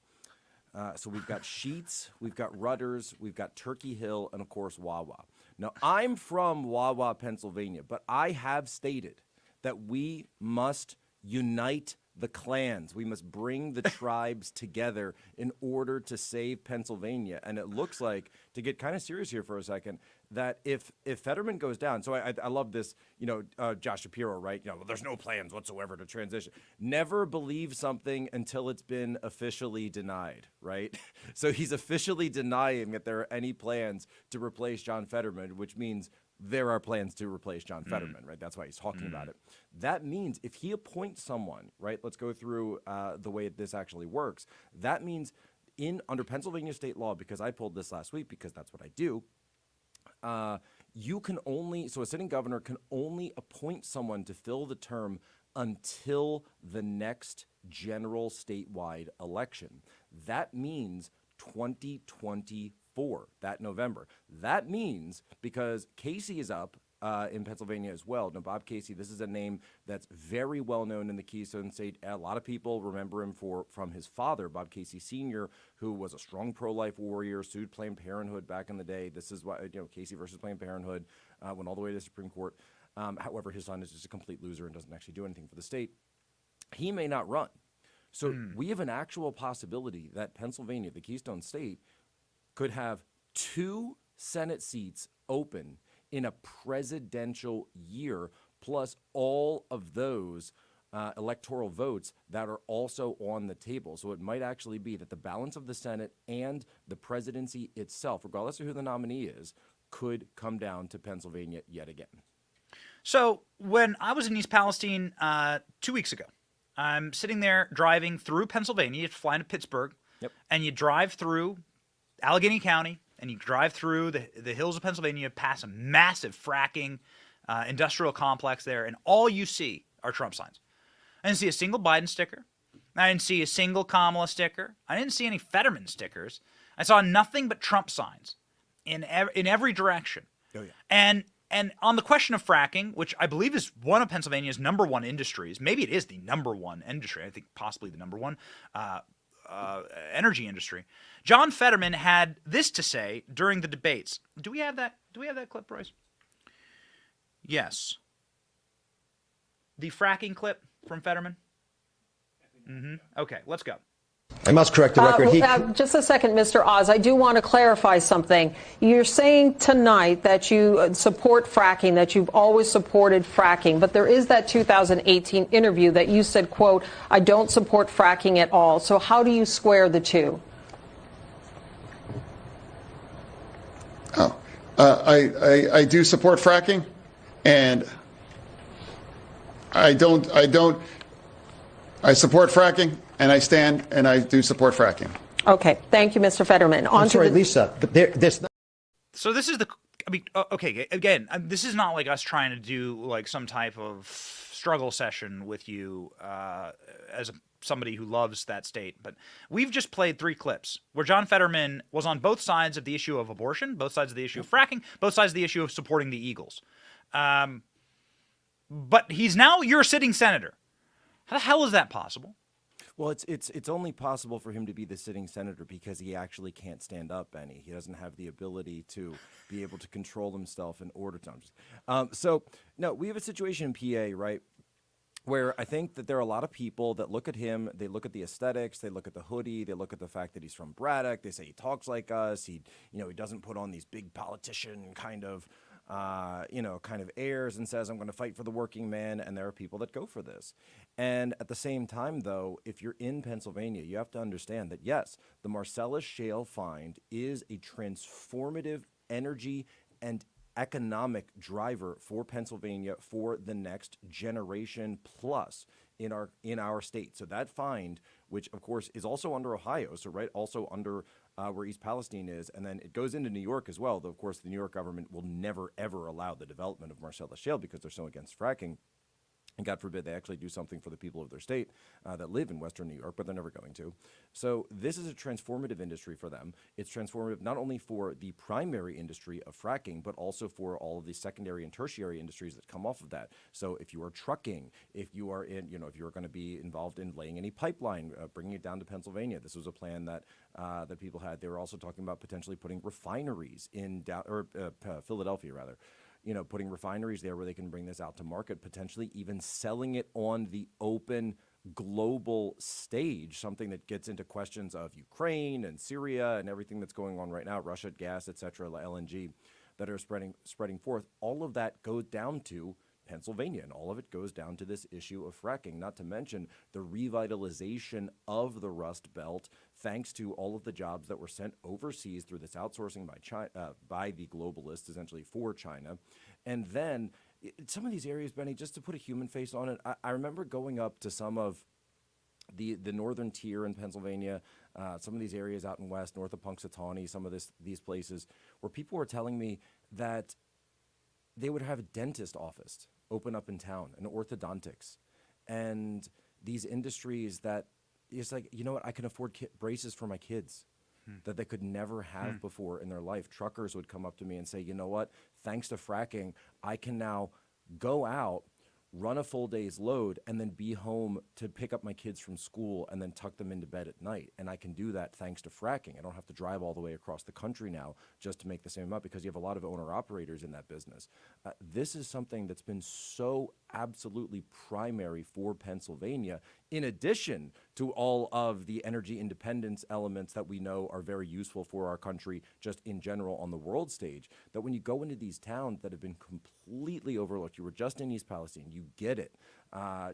So we've got Sheetz, we've got Rutter's, we've got Turkey Hill, and, of course, Wawa. Now, I'm from Wawa, Pennsylvania, but I have stated that we must unite the clans. We must bring the tribes together in order to save Pennsylvania. And it looks like, to get kind of serious here for a second, that if Fetterman goes down, so I love this, Josh Shapiro, right? There's no plans whatsoever to transition. Never believe something until it's been officially denied, right? So he's officially denying that there are any plans to replace John Fetterman, which means there are plans to replace John Fetterman, right? That's why he's talking about it. That means if he appoints someone, right? Let's go through the way this actually works. That means under Pennsylvania state law, because I pulled this last week because that's what I do, you can only, so a sitting governor can only appoint someone to fill the term until the next general statewide election. That means 2024, that November. That means, because Casey is up in Pennsylvania as well. Now, Bob Casey, this is a name that's very well known in the Keystone State. A lot of people remember him from his father, Bob Casey Sr., who was a strong pro-life warrior, sued Planned Parenthood back in the day. This is why, Casey versus Planned Parenthood went all the way to the Supreme Court. However, his son is just a complete loser and doesn't actually do anything for the state. He may not run. So we have an actual possibility that Pennsylvania, the Keystone State, could have 2 Senate seats open in a presidential year, plus all of those electoral votes that are also on the table. So it might actually be that the balance of the Senate and the presidency itself, regardless of who the nominee is, could come down to Pennsylvania yet again. So when I was in East Palestine 2 weeks ago, I'm sitting there driving through Pennsylvania. You have to fly into Pittsburgh, and you drive through Allegheny County, and you drive through the hills of Pennsylvania, pass a massive fracking industrial complex there, and all you see are Trump signs. I didn't see a single Biden sticker. I didn't see a single Kamala sticker. I didn't see any Fetterman stickers. I saw nothing but Trump signs in every direction. Oh, yeah. And on the question of fracking, which I believe is one of Pennsylvania's #1 industries, maybe it is the #1 industry, I think possibly the #1 energy industry, John Fetterman had this to say during the debates. Do we have that? Do we have that clip, Royce? Yes. The fracking clip from Fetterman? Okay, let's go. I must correct the record. Just a second, Mr. Oz. I do want to clarify something. You're saying tonight that you support fracking, that you've always supported fracking, but there is that 2018 interview that you said, quote, I don't support fracking at all. So how do you square the two? I do support fracking, and I support fracking, and I stand and I do support fracking. Okay. Thank you, Mr. Fetterman. I'm sorry, Lisa, but there's not. So this is okay, again, this is not like us trying to do like some type of struggle session with you as somebody who loves that state, but we've just played 3 clips where John Fetterman was on both sides of the issue of abortion, both sides of the issue of fracking, both sides of the issue of supporting the Eagles. But he's now your sitting senator. How the hell is that possible? Well, it's only possible for him to be the sitting senator because he actually can't stand up any. He doesn't have the ability to be able to control himself in order to. So, no, we have a situation in PA, right, where I think that there are a lot of people that look at him, they look at the aesthetics, they look at the hoodie, they look at the fact that he's from Braddock, they say he talks like us, he doesn't put on these big politician kind of airs and says, I'm going to fight for the working man, and there are people that go for this. And at the same time, though, if you're in Pennsylvania, you have to understand that, yes, the Marcellus Shale find is a transformative energy and economic driver for Pennsylvania for the next generation plus in our state. So that find, which of course is also under Ohio, so right, also under where East Palestine is, and then it goes into New York as well, though of course the New York government will never ever allow the development of Marcellus Shale because they're so against fracking. And God forbid they actually do something for the people of their state that live in Western New York, but they're never going to. So this is a transformative industry for them. It's transformative not only for the primary industry of fracking, but also for all of the secondary and tertiary industries that come off of that. So if you are trucking, if you are if you're going to be involved in laying any pipeline, bringing it down to Pennsylvania, this was a plan that that people had. They were also talking about potentially putting refineries in Philadelphia, rather. Putting refineries there where they can bring this out to market, potentially even selling it on the open global stage, something that gets into questions of Ukraine and Syria and everything that's going on right now, Russia, gas, etc., LNG, that are spreading forth. All of that goes down to Pennsylvania, and all of it goes down to this issue of fracking, not to mention the revitalization of the Rust Belt thanks to all of the jobs that were sent overseas through this outsourcing by China, by the globalists, essentially for China. And then some of these areas, Benny, just to put a human face on it, I remember going up to some of the northern tier in Pennsylvania, some of these areas out in west, north of Punxsutawney, some of these places where people were telling me that they would have a dentist office open up in town, and orthodontics, and these industries that it's like, you know what, I can afford braces for my kids that they could never have before in their life. Truckers would come up to me and say, you know what, thanks to fracking, I can now go out, run a full day's load, and then be home to pick up my kids from school and then tuck them into bed at night. And I can do that thanks to fracking. I don't have to drive all the way across the country now just to make the same amount, because you have a lot of owner-operators in that business. This is something that's been so absolutely primary for Pennsylvania, in addition to all of the energy independence elements that we know are very useful for our country just in general on the world stage, that when you go into these towns that have been completely overlooked, you were just in East Palestine, you get it.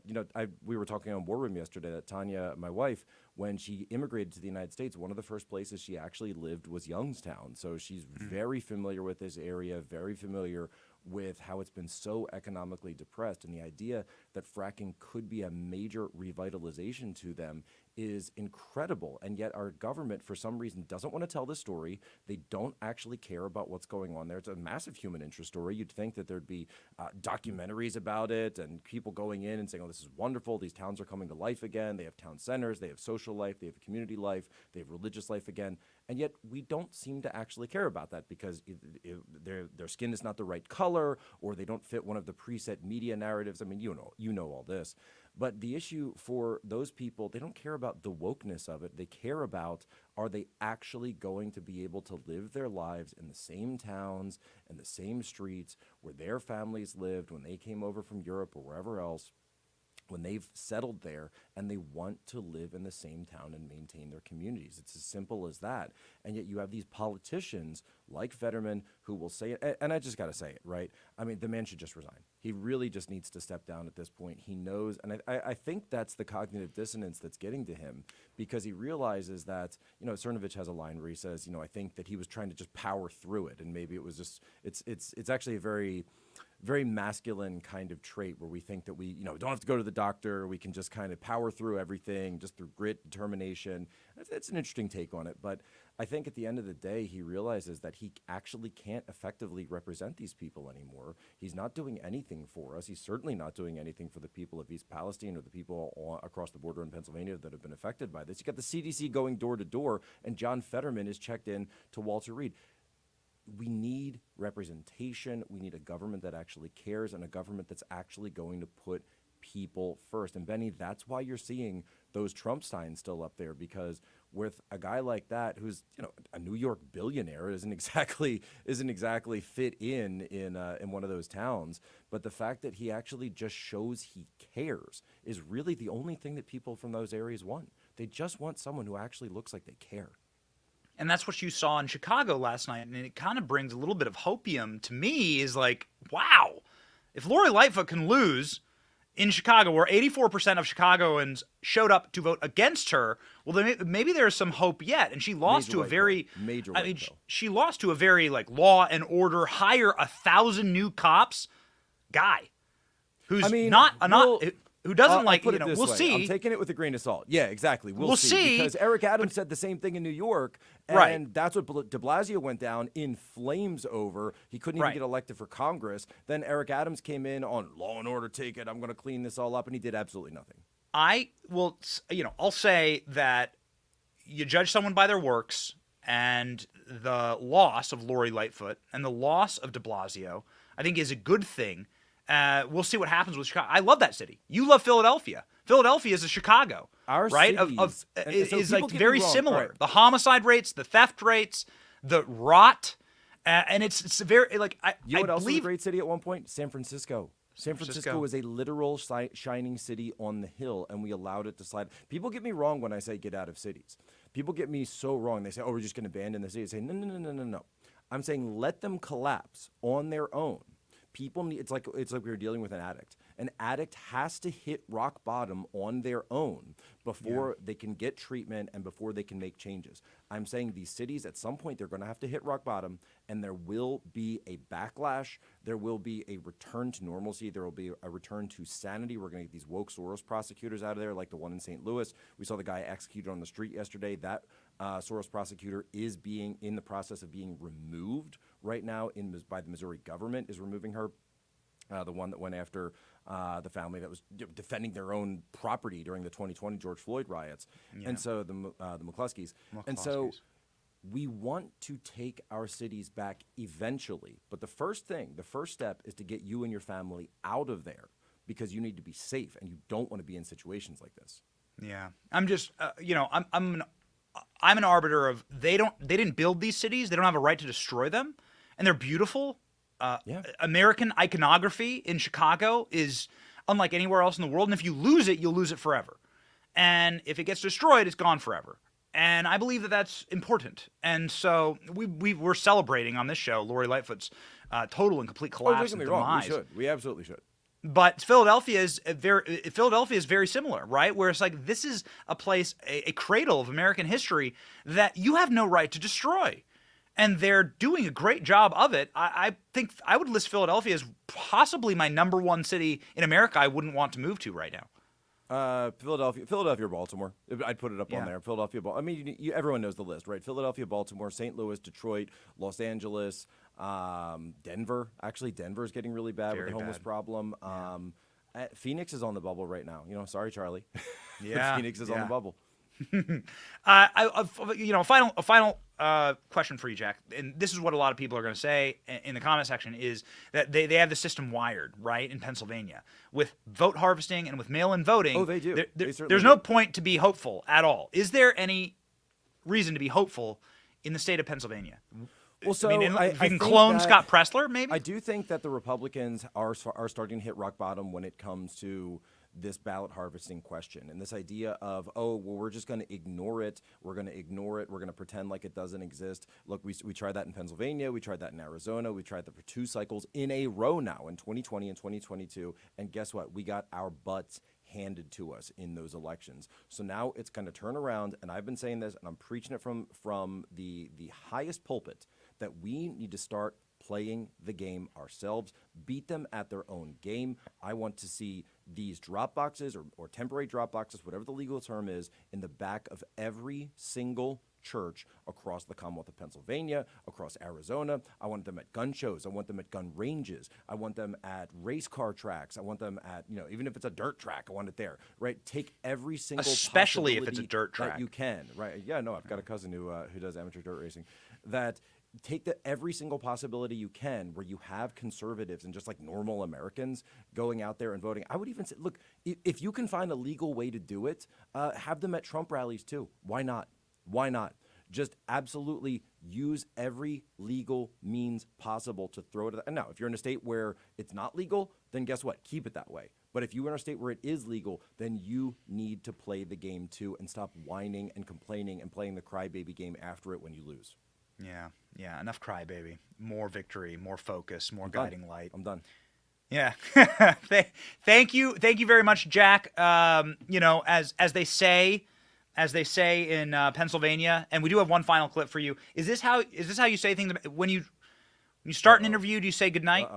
You know, we were talking on War Room yesterday that Tanya, my wife, when she immigrated to the United States, one of the first places she actually lived was Youngstown. So she's very familiar with this area, very familiar with how it's been so economically depressed, and the idea that fracking could be a major revitalization to them is incredible. And yet our government, for some reason, doesn't want to tell this story. They don't actually care about what's going on there. It's a massive human interest story. You'd think that there'd be documentaries about it and people going in and saying, oh, this is wonderful. These towns are coming to life again. They have town centers. They have social life. They have community life. They have religious life again. And yet we don't seem to actually care about that, because their skin is not the right color, or they don't fit one of the preset media narratives. I mean, you know all this. But the issue for those people, they don't care about the wokeness of it. They care about, are they actually going to be able to live their lives in the same towns and the same streets where their families lived when they came over from Europe or wherever else, when they've settled there, and they want to live in the same town and maintain their communities. It's as simple as that. And yet you have these politicians like Fetterman who will say it, and I just got to say it, right? I mean, the man should just resign. He really just needs to step down at this point. He knows, and I think that's the cognitive dissonance that's getting to him, because he realizes that, you know, Cernovich has a line where he says, you know, I think that he was trying to just power through it, and maybe it was just, it's actually a very masculine kind of trait where we think that we, you know, don't have to go to the doctor. We can just kind of power through everything just through grit, determination. It's an interesting take on it. But I think at the end of the day, he realizes that he actually can't effectively represent these people anymore. He's not doing anything for us. He's certainly not doing anything for the people of East Palestine or the people across the border in Pennsylvania that have been affected by this. You got the CDC going door to door, and John Fetterman is checked in to Walter Reed. We need representation. We need a government that actually cares, and a government that's actually going to put people first. And Benny, that's why you're seeing those Trump signs still up there, because with a guy like that, who's, you know, a New York billionaire, isn't exactly fit in one of those towns. But the fact that he actually just shows he cares is really the only thing that people from those areas want. They just want someone who actually looks like they care. And that's what you saw in Chicago last night. And it kind of brings a little bit of hopium to me, is like, wow, if Lori Lightfoot can lose in Chicago, where 84% of Chicagoans showed up to vote against her, well, then maybe there's some hope yet. And she lost to a very major. I mean, she lost to a very like law and order, hire 1,000 new cops guy, who's who doesn't like, you know, we'll see. I'm taking it with a grain of salt. Yeah, exactly. We'll see. Because Eric Adams said the same thing in New York, and that's what de Blasio went down in flames over. He couldn't even get elected for Congress. Then Eric Adams came in on law and order ticket. I'm going to clean this all up, and he did absolutely nothing. I will, you know, I'll say that you judge someone by their works, and the loss of Lori Lightfoot and the loss of de Blasio, I think, is a good thing. We'll see what happens with Chicago. I love that city. You love Philadelphia. Philadelphia is a Chicago, right? Is like very similar. Right. The homicide rates, the theft rates, the rot, and it's very like You know what else was a great city at one point? San Francisco. San Francisco was a literal shining city on the hill, and we allowed it to slide. People get me wrong when I say get out of cities. People get me so wrong. They say, oh, we're just going to abandon the city. I say, no. I'm saying let them collapse on their own. People need, it's like we were dealing with an addict. An addict has to hit rock bottom on their own before they can get treatment and before they can make changes. I'm saying these cities, at some point, they're going to have to hit rock bottom, and there will be a backlash. There will be a return to normalcy. There will be a return to sanity. We're going to get these woke Soros prosecutors out of there, like the one in St. Louis. We saw the guy executed on the street yesterday. That Soros prosecutor is in the process of being removed right now by the Missouri government, is removing her. The one that went after the family that was defending their own property during the 2020 George Floyd riots. Yeah. And so the McCluskeys. And so we want to take our cities back eventually. But the first step is to get you and your family out of there, because you need to be safe and you don't want to be in situations like this. Yeah. I'm just, I'm an arbiter of they didn't build these cities. They don't have a right to destroy them. And they're beautiful. American iconography in Chicago is unlike anywhere else in the world. And if you lose it, you'll lose it forever. And if it gets destroyed, it's gone forever. And I believe that that's important. And so we're celebrating on this show Lori Lightfoot's total and complete collapse and demise. We should. We absolutely should. But Philadelphia is very similar, right? Where it's like, this is a place, a cradle of American history that you have no right to destroy. And they're doing a great job of it. I think I would list Philadelphia as possibly my #1 city in America I wouldn't want to move to right now. Philadelphia or Baltimore. I'd put it up on there. Philadelphia, I mean, everyone knows the list, right? Philadelphia, Baltimore, St. Louis, Detroit, Los Angeles, Denver. Actually, Denver is getting really bad with the homeless problem. Phoenix is on the bubble right now. Sorry, Charlie. Yeah, Phoenix is on the bubble. A final question for you, Jack, and this is what a lot of people are going to say in the comment section, is that they have the system wired, right, in Pennsylvania with vote harvesting and with mail-in voting. Oh, they do. There's no point to be hopeful at all. Is there any reason to be hopeful in the state of Pennsylvania? Well, so I can clone Scott Pressler, maybe? I do think that the Republicans are starting to hit rock bottom when it comes to this ballot harvesting question and this idea of, we're just going to ignore it. We're going to ignore it. We're going to pretend like it doesn't exist. Look, we tried that in Pennsylvania. We tried that in Arizona. We tried that for 2 cycles in a row now, in 2020 and 2022. And guess what? We got our butts handed to us in those elections. So now it's going to turn around, and I've been saying this, and I'm preaching it from the highest pulpit, that we need to start playing the game ourselves, beat them at their own game. I want to see these drop boxes or temporary drop boxes, whatever the legal term is, in the back of every single church across the Commonwealth of Pennsylvania, across Arizona. I want them at gun shows. I want them at gun ranges. I want them at race car tracks. I want them at, even if it's a dirt track, I want it there, right? Take every single especially if it's a dirt track. That you can, right? Yeah, no, I've got a cousin who does amateur dirt racing. That take every single possibility you can where you have conservatives and just like normal Americans going out there and voting. I would even say, look, if you can find a legal way to do it, have them at Trump rallies too. Why not? Why not? Just absolutely use every legal means possible to throw it at that. And now, if you're in a state where it's not legal, then guess what? Keep it that way. But if you're in a state where it is legal, then you need to play the game too and stop whining and complaining and playing the crybaby game after it when you lose. Yeah, enough crybaby. More victory, more focus, more guiding light. I'm done. Yeah. Thank you very much, Jack. As they say in Pennsylvania, and we do have one final clip for you. Is this how you say things when you start an interview? Do you say goodnight?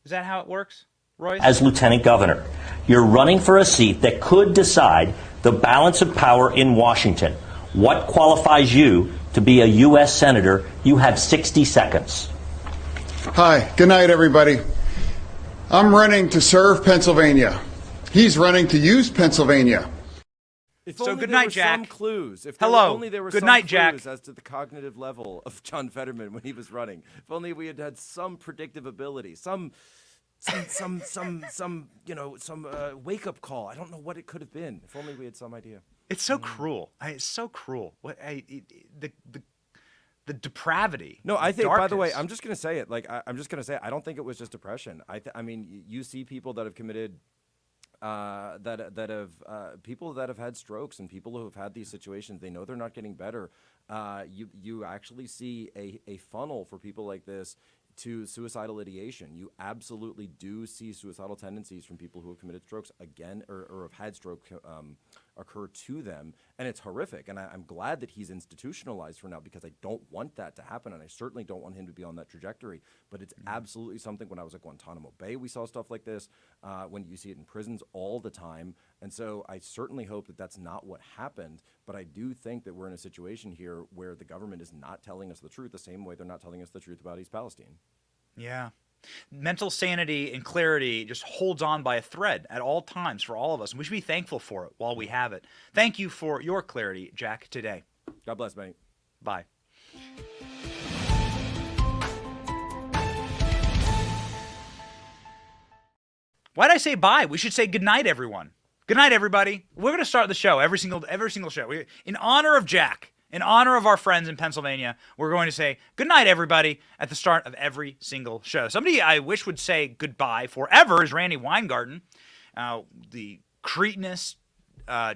Is that how it works, Royce? As lieutenant governor, you're running for a seat that could decide the balance of power in Washington. What qualifies you to be a U.S. Senator? You have 60 seconds. Hi, good night, everybody. I'm running to serve Pennsylvania. He's running to use Pennsylvania. So good night, Jack. Some clues. Hello. Good night, Jack. As to the cognitive level of John Fetterman when he was running. If only we had had some predictive ability, some wake up call. I don't know what it could have been. If only we had some idea. It's so cruel. It's so cruel. The depravity. No, I think. Darkness. By the way, I'm just gonna say it. I'm just gonna say I don't think it was just depression. I mean, you see people that have committed. People that have had strokes and people who have had these situations, they know they're not getting better. You actually see a funnel for people like this to suicidal ideation. You absolutely do see suicidal tendencies from people who have committed strokes again, or have had stroke occur to them, and it's horrific. And I'm glad that he's institutionalized for now, because I don't want that to happen, and I certainly don't want him to be on that trajectory. But it's absolutely something. When I was at Guantanamo Bay, we saw stuff like this. When you see it in prisons all the time, and so I certainly hope that that's not what happened. But I do think that we're in a situation here where the government is not telling us the truth the same way they're not telling us the truth about East Palestine. Yeah. Mental sanity and clarity just holds on by a thread at all times for all of us, and we should be thankful for it while we have it. Thank you for your clarity, Jack, today. God bless, mate. Bye. Why did I say bye? We should say good night, everyone. Good night, everybody. We're going to start the show, every single show. In honor of Jack, in honor of our friends in Pennsylvania, we're going to say good night, everybody, at the start of every single show. Somebody I wish would say goodbye forever is Randy Weingarten, the cretinous,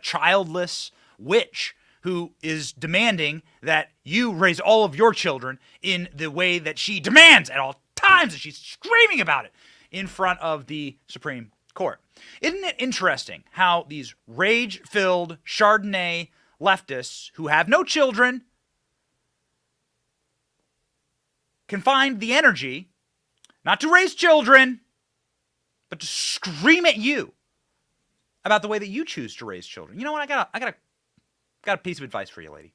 childless witch who is demanding that you raise all of your children in the way that she demands at all times, and she's screaming about it in front of the Supreme Court. Isn't it interesting how these rage-filled Chardonnay leftists who have no children can find the energy not to raise children, but to scream at you about the way that you choose to raise children? You know what? I got a piece of advice for you, lady.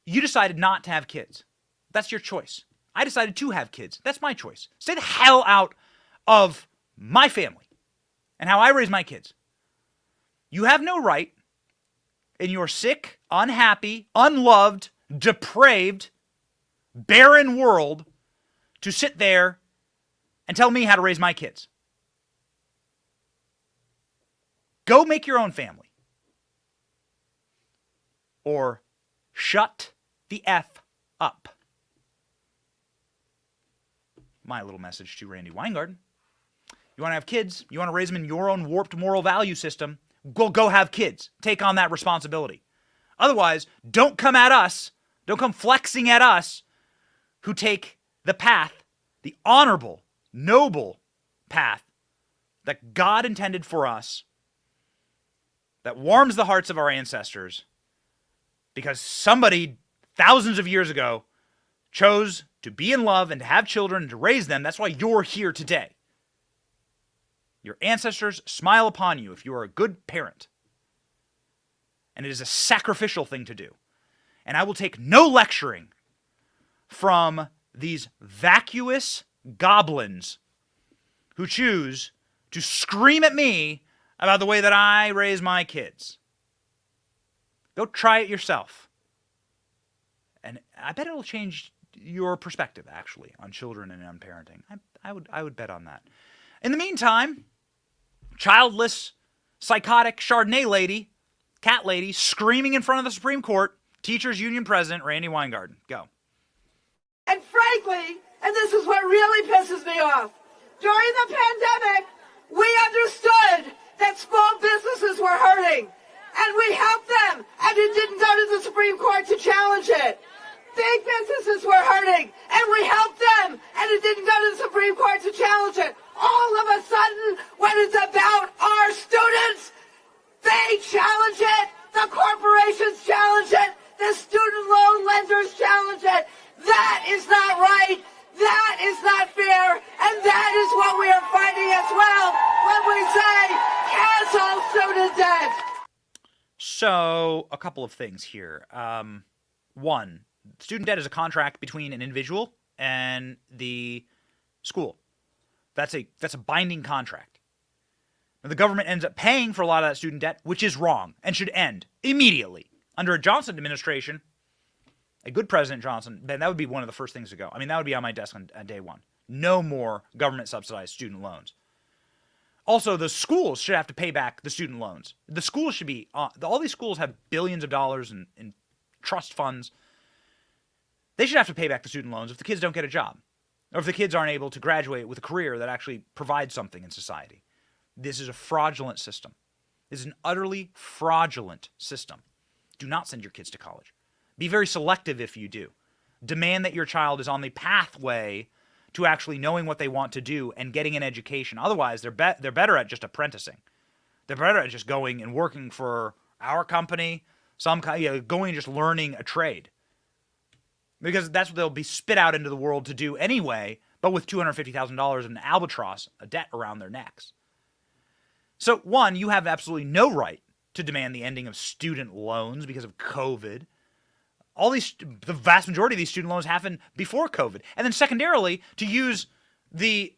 You decided not to have kids. That's your choice. I decided to have kids. That's my choice. Stay the hell out of my family and how I raise my kids. You have no right in your sick, unhappy, unloved, depraved, barren world to sit there and tell me how to raise my kids. Go make your own family. Or shut the F up. My little message to Randy Weingarten. You want to have kids? You want to raise them in your own warped moral value system? Go have kids. Take on that responsibility. Otherwise, don't come at us. Don't come flexing at us who take the path, the honorable, noble path that God intended for us, that warms the hearts of our ancestors, because somebody thousands of years ago chose to be in love and to have children and to raise them. That's why you're here today. Your ancestors smile upon you if you are a good parent. And it is a sacrificial thing to do. And I will take no lecturing from these vacuous goblins who choose to scream at me about the way that I raise my kids. Go try it yourself. And I bet it'll change your perspective, actually, on children and on parenting. I would bet on that. In the meantime, childless, psychotic Chardonnay lady, cat lady, screaming in front of the Supreme Court, Teachers Union President Randy Weingarten. Go. And frankly, and this is what really pisses me off, during the pandemic, we understood that small businesses were hurting, and we helped them, and it didn't go to the Supreme Court to challenge it. Big businesses were hurting, and we helped them, and it didn't go to the Supreme Court to challenge it. All of a sudden, when it's about our students, they challenge it, the corporations challenge it, the student loan lenders challenge it. That is not right, that is not fair, and that is what we are fighting as well when we say, cancel student debt. So, a couple of things here. One, student debt is a contract between an individual and the school. That's a binding contract. Now, the government ends up paying for a lot of that student debt, which is wrong and should end immediately. Under a Johnson administration, a good President Johnson, that would be one of the first things to go. I mean, that would be on my desk on day one. No more government-subsidized student loans. Also, the schools should have to pay back the student loans. The schools should be, all these schools have billions of dollars in trust funds. They should have to pay back the student loans if the kids don't get a job, or if the kids aren't able to graduate with a career that actually provides something in society. This is a fraudulent system. This is an utterly fraudulent system. Do not send your kids to college. Be very selective if you do. Demand that your child is on the pathway to actually knowing what they want to do and getting an education. Otherwise, they're better at just apprenticing. They're better at just going and working for our company, going and just learning a trade. Because that's what they'll be spit out into the world to do anyway, but with $250,000 in albatross, a debt around their necks. So, one, you have absolutely no right to demand the ending of student loans because of COVID. The vast majority of these student loans happened before COVID. And then secondarily, to use the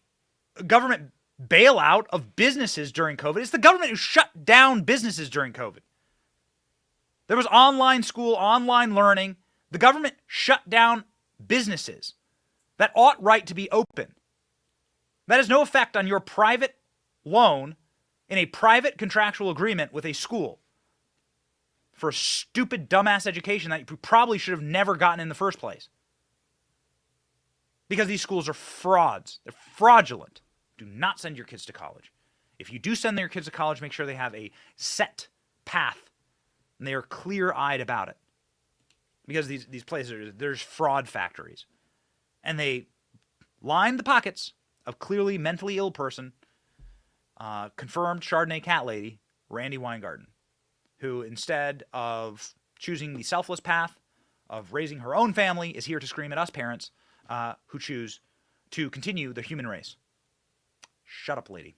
government bailout of businesses during COVID. It's the government who shut down businesses during COVID. There was online school, online learning. The government shut down businesses that ought right to be open. That has no effect on your private loan in a private contractual agreement with a school for a stupid, dumbass education that you probably should have never gotten in the first place. Because these schools are frauds. They're fraudulent. Do not send your kids to college. If you do send your kids to college, make sure they have a set path and they are clear-eyed about it. Because these places, there's fraud factories. And they line the pockets of clearly mentally ill person, confirmed Chardonnay cat lady, Randy Weingarten, who instead of choosing the selfless path of raising her own family is here to scream at us parents who choose to continue the human race. Shut up, lady.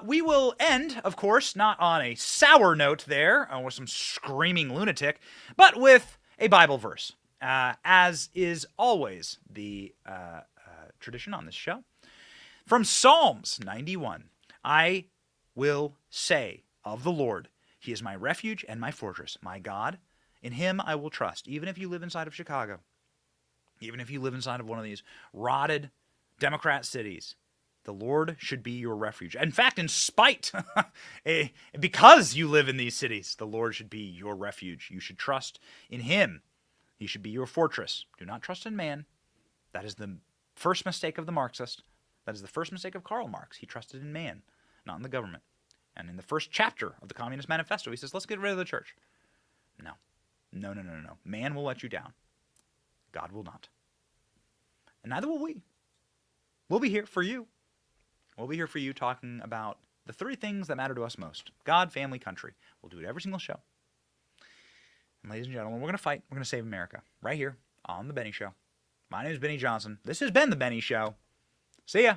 We will end, of course, not on a sour note there, with some screaming lunatic, but with a Bible verse, as is always the tradition on this show. From Psalms 91, I will say of the Lord, He is my refuge and my fortress, my God. In Him I will trust, even if you live inside of Chicago, even if you live inside of one of these rotted Democrat cities. The Lord should be your refuge. In fact, in spite, because you live in these cities, the Lord should be your refuge. You should trust in Him. He should be your fortress. Do not trust in man. That is the first mistake of the Marxist. That is the first mistake of Karl Marx. He trusted in man, not in the government. And in the first chapter of the Communist Manifesto, he says, let's get rid of the church. No. No. Man will let you down. God will not. And neither will we. We'll be here for you. We'll be here for you talking about the three things that matter to us most. God, family, country. We'll do it every single show. And ladies and gentlemen, we're going to fight. We're going to save America. Right here on The Benny Show. My name is Benny Johnson. This has been The Benny Show. See ya.